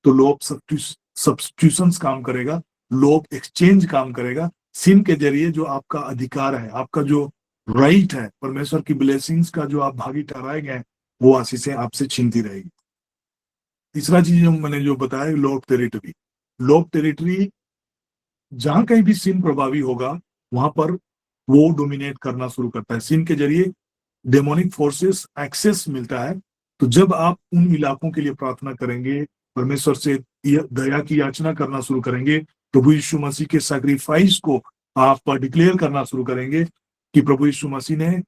तो लॉ ऑफ सब्स्टिट्यूशंस काम करेगा, लॉ ऑफ एक्सचेंज काम करेगा। सिन के जरिए जो आपका अधिकार है, आपका जो राइट है, परमेश्वर की ब्लेसिंग्स का जो आप भागी ठहराए गए, वो आशीषें आपसे छीनती रहेगी। तीसरा चीज मैंने जो बताया, law of territory. Law of territory, जहां कहीं भी सिन प्रभावी होगा वहां पर वो डोमिनेट करना शुरू करता है। सिन के जरिए डेमोनिक फोर्सेस एक्सेस मिलता है। तो जब आप उन इलाकों के लिए प्रार्थना करेंगे, परमेश्वर से दया की याचना करना शुरू करेंगे, प्रभु यीशु मसीह के सैक्रिफाइस को आप डिक्लेयर करना शुरू करेंगे कि प्रभु यीशु मसीह ने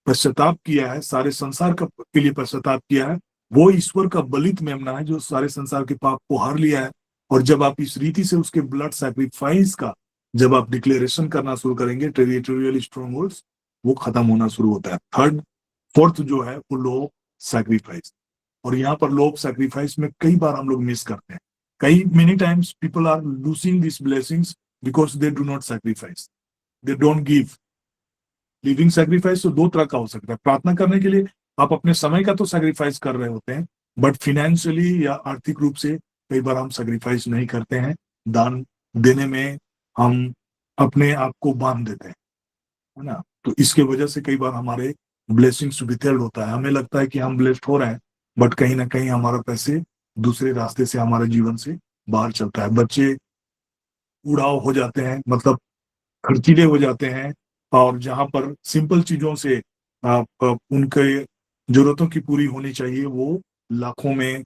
पश्चाताप किया है, सारे संसार के लिए पश्चाताप किया है, वो ईश्वर का बलित मेमना है जो सारे संसार के पाप को हार लिया है। और जब आप इस रीति से उसके ब्लड सैक्रिफाइस का जब आप डिक्लेरेशन करना शुरू करेंगे, टेरिटोरियल स्ट्रॉन्गहोल्ड्स वो खत्म होना शुरू होता है। फोर्थ जो है वो लॉ ऑफ सैक्रिफाइस। और यहाँ पर लॉ ऑफ सैक्रिफाइस में कई बार हम लोग मिस करते हैं। Many times people are losing this blessings because they do not sacrifice, they don't give. Living sacrifice तो 2 तरह का हो सकता है। प्रार्थना करने के लिए आप अपने समय का तो सैक्रिफाइस कर रहे होते हैं, बट फिनेंशियली या आर्थिक रूप से कई बार हम सैक्रिफाइस नहीं करते हैं। दान देने में हम अपने आप को बांध देते हैं, है ना। तो इसके वजह से कई बार हमारे ब्लेसिंग्स विथहेल्ड होता है। हमें लगता है कि हम ब्लेस्ड हो रहे हैं, बट कहीं ना कहीं हमारा पैसे दूसरे रास्ते से हमारे जीवन से बाहर चलता है। बच्चे उड़ाव हो जाते हैं, मतलब खर्चीले हो जाते हैं, और जहां पर सिंपल चीजों से उनके जरूरतों की पूरी होनी चाहिए, वो लाखों में,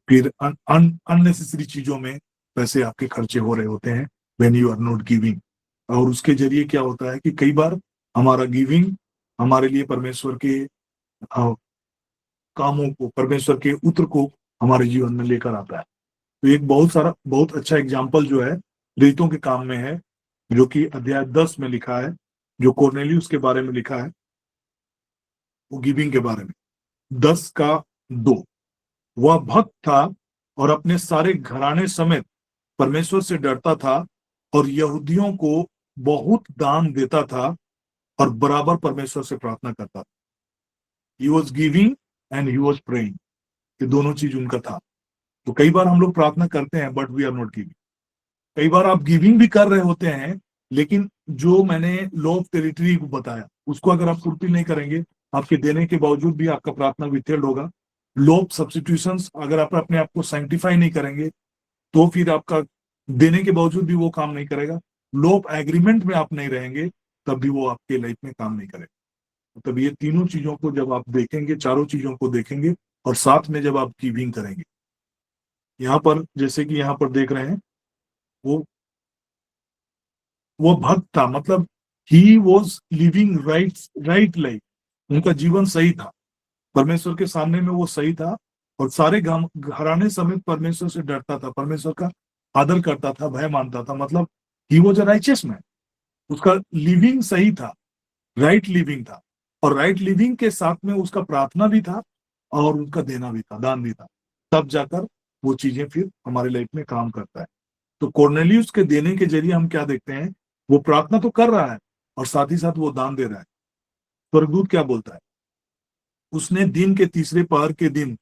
फिर अननेसेसरी चीजों में पैसे आपके खर्चे हो रहे होते हैं when you are not giving. और उसके जरिए क्या होता है कि कई बार हमारा गिविंग हमारे लिए परमेश्वर के कामों को, परमेश्वर के उत्तर को हमारे जीवन में लेकर आता है। तो एक बहुत अच्छा एग्जाम्पल जो है प्रेरितों के काम में है, जो कि अध्याय 10 में लिखा है, जो कोर्नेलियुस के बारे में लिखा है, वो गिविंग के बारे में। 10:2 वह भक्त था और अपने सारे घराने समेत परमेश्वर से डरता था और यहूदियों को बहुत दान देता था और बराबर परमेश्वर से प्रार्थना करता था। He was giving and he was praying। ये दोनों चीज उनका था। तो कई बार हम लोग प्रार्थना करते हैं but we are not giving. कई बार आप गिविंग भी कर रहे होते हैं, लेकिन जो मैंने लॉ ऑफ टेरिटरी को बताया उसको अगर आप फुलफिल नहीं करेंगे, आपके देने के बावजूद भी आपका प्रार्थना विथहेल्ड होगा। लॉ ऑफ सब्स्टिट्यूशंस, अगर आप अपने आप को सैंक्टिफाई नहीं करेंगे तो फिर आपका देने के बावजूद भी वो काम नहीं करेगा। लॉ ऑफ एग्रीमेंट में आप नहीं रहेंगे तब भी वो आपके लाइफ में काम नहीं करेगा। तब ये तीनों चीजों को जब आप देखेंगे, चारों चीजों को देखेंगे, और साथ में जब आप गिविंग करेंगे, यहाँ पर जैसे कि यहाँ पर देख रहे हैं, वो भक्त था, मतलब he was living right life. उनका जीवन सही था, परमेश्वर के सामने में वो सही था, और सारे घराने समेत परमेश्वर से डरता था, परमेश्वर का आदर करता था, भय मानता था। मतलब he was a righteous man. उसका लिविंग सही था, राइट लिविंग था, और राइट लिविंग के साथ में उसका प्रार्थना भी था और उनका देना भी था, दान भी था। तब जाकर वो चीजें फिर हमारे लाइफ में काम करता है। तो कॉर्नेलियस के देने के जरिए हम क्या देखते हैं, वो प्रार्थना तो कर रहा है और साथ ही साथ वो दान दे रहा है। स्वर्गदूत क्या बोलता है, उसने दिन के तीसरे पहर के दिन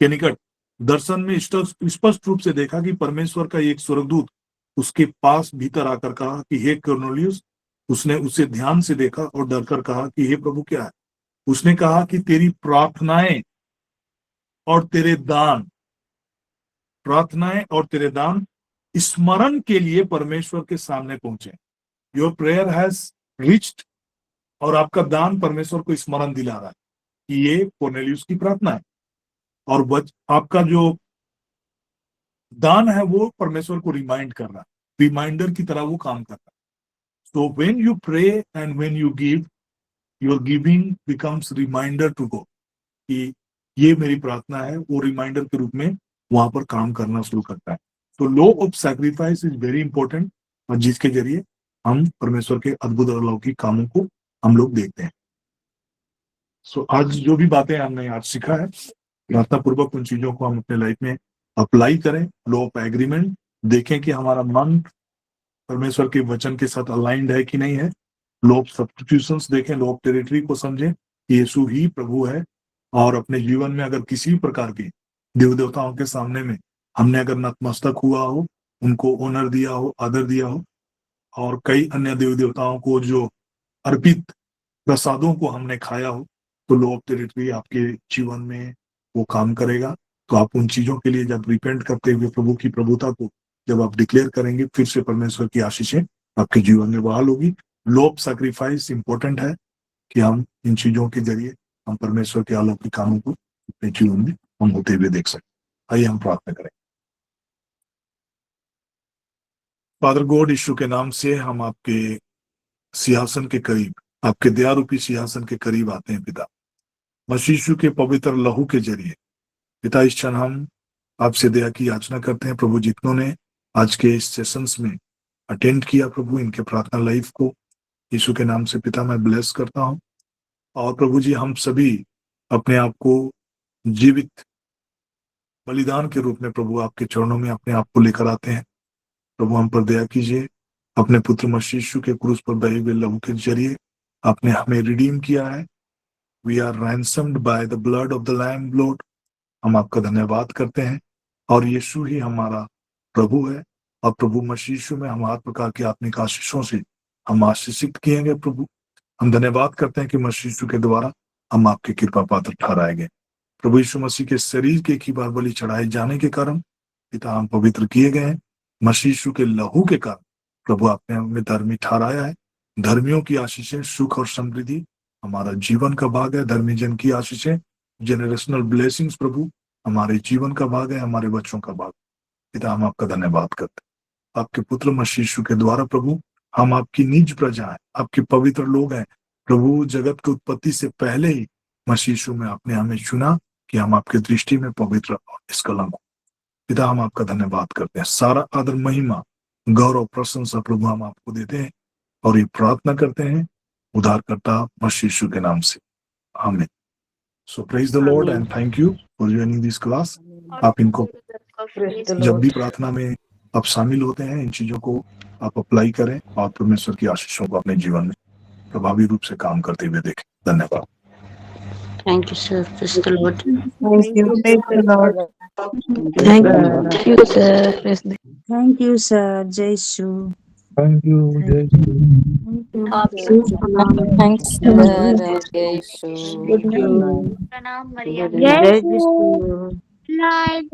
के निकट दर्शन में स्पष्ट रूप से देखा कि परमेश्वर का एक स्वर्गदूत उसके पास भीतर आकर कहा कि हे कॉर्नेलियस। उसने उसे ध्यान से देखा और डर कर कहा कि हे प्रभु क्या है। उसने कहा कि तेरी प्रार्थनाएं और तेरे दान, प्रार्थनाएं और तेरे दान स्मरण के लिए परमेश्वर के सामने पहुंचे। योर प्रेयर हैज रिच्ड, और आपका दान परमेश्वर को स्मरण दिला रहा है कि ये कॉर्नेलियस की प्रार्थना है, और आपका जो दान है वो परमेश्वर को रिमाइंड कर रहा है, रिमाइंडर की तरह वो काम कर रहा है। So when you pray and when you give, your giving becomes reminder to God कि ये मेरी प्रार्थना है, वो रिमाइंडर के रूप में वहां पर काम करना शुरू करता है। तो law of sacrifice is very important, और जिसके जरिए हम परमेश्वर के अद्भुत और अलौकिक कामों को हम लोग देखते हैं। सो आज जो भी बातें हमने आज सीखा है, प्रार्थना पूर्वक उन चीजों को हम अपने लाइफ में अप्लाई करें। लॉ ऑफ एग्रीमेंट देखें कि हमारा मन परमेश्वर के वचन के साथ अलाइंड है कि नहीं है। लॉ ऑफ सब्स्टिट्यूशंस देखें, लॉ ऑफ टेरिटरी को समझें कि यीशु ही प्रभु है, और अपने जीवन में अगर किसी प्रकार के देव देवताओं के सामने में हमने अगर नतमस्तक हुआ हो, उनको ऑनर दिया हो, आदर दिया हो, और कई अन्य देव देवताओं को जो अर्पित प्रसादों को हमने खाया हो, तो लॉ ऑफ टेरिटरी आपके जीवन में वो काम करेगा। तो आप उन चीजों के लिए जब रिपेंट करते हुए प्रभु की प्रभुता को जब आप डिक्लेयर करेंगे, फिर से परमेश्वर की आशीषें आपके जीवन में बहाल होगी। लॉ ऑफ सैक्रिफाइस इंपॉर्टेंट है कि हम इन चीजों के जरिए हम परमेश्वर के अलौकिक कामों को अपने जीवन में हम होते हुए देख सकते। आइए हम प्रार्थना करें। फादर गॉड, यीशु के नाम से हम आपके सिंहासन के करीब, आपके दया रूपी सिंहासन के करीब आते हैं पिता। मसीह यीशु के पवित्र लहू के जरिए पिता, इस क्षण हम आपसे दया की याचना करते हैं प्रभु। जितनों ने आज के इस सेशंस में अटेंड किया प्रभु, इनके प्रार्थना लाइफ को यीशु के नाम से पिता मैं ब्लेस करता हूं। और प्रभु जी, हम सभी अपने आप को जीवित बलिदान के रूप में प्रभु आपके चरणों में अपने आप को लेकर आते हैं। प्रभु हम पर दया कीजिए। अपने पुत्र मसीह यीशु के क्रूस पर बहे हुए लहू के जरिए आपने हमें रिडीम किया है। We are ransomed by the blood of the lamb Lord. हम आपका धन्यवाद करते हैं, और यीशु ही हमारा प्रभु है, और प्रभु मसीह यीशु में हम हर प्रकार की आत्मिक आशीषों से हम आशीषित किए गए। प्रभु हम धन्यवाद करते हैं कि मसीह यीशु के द्वारा हम आपके कृपा पात्र ठहराए गए। प्रभु यीशु मसीह के शरीर के एक ही बार बलि चढ़ाए जाने के कारण पिता हम पवित्र किए गए हैं। मसीह यीशु के लहू के कारण प्रभु आपने हमें धर्मी ठहराया है। धर्मियों की आशीषें, सुख और समृद्धि हमारा जीवन का भाग है। धर्मी जन की आशीषें, जेनरेशनल ब्लेसिंग्स प्रभु हमारे जीवन का भाग है, हमारे बच्चों का भाग। पिता हम आपका धन्यवाद करते हैं। आपके पुत्र मसीह यीशु के द्वारा प्रभु हम आपकी निज प्रजा है, आपके पवित्र लोग हैं प्रभु। जगत की उत्पत्ति से पहले ही मसीह यीशु में आपने हमें चुना कि हम आपके दृष्टि में पवित्र और निष्कलंक हो। पिता हम आपका धन्यवाद करते हैं। सारा आदर, महिमा, गौरव, प्रशंसा प्रभु हम आपको देते हैं, और ये प्रार्थना करते हैं उद्धारकर्ता मसीह यीशु के नाम से, amen. So praise the Lord and thank you for joining this class. आप इनको जब भी प्रार्थना में आप शामिल होते हैं, इन चीजों को आप अप्लाई करें, और परमेश्वर की आशीषों को अपने जीवन में प्रभावी रूप से काम करते हुए देखें। धन्यवाद। Thank you, sir. Praise the Lord. Thank you, praise the Lord. Thank you, sir. Praise the Thank you, sir. Jai Shu. Thank you, जय Shri. Thanks, sir. Jai Shri. Thank you. प्रणाम मरियम। Jai Vishnu. Lord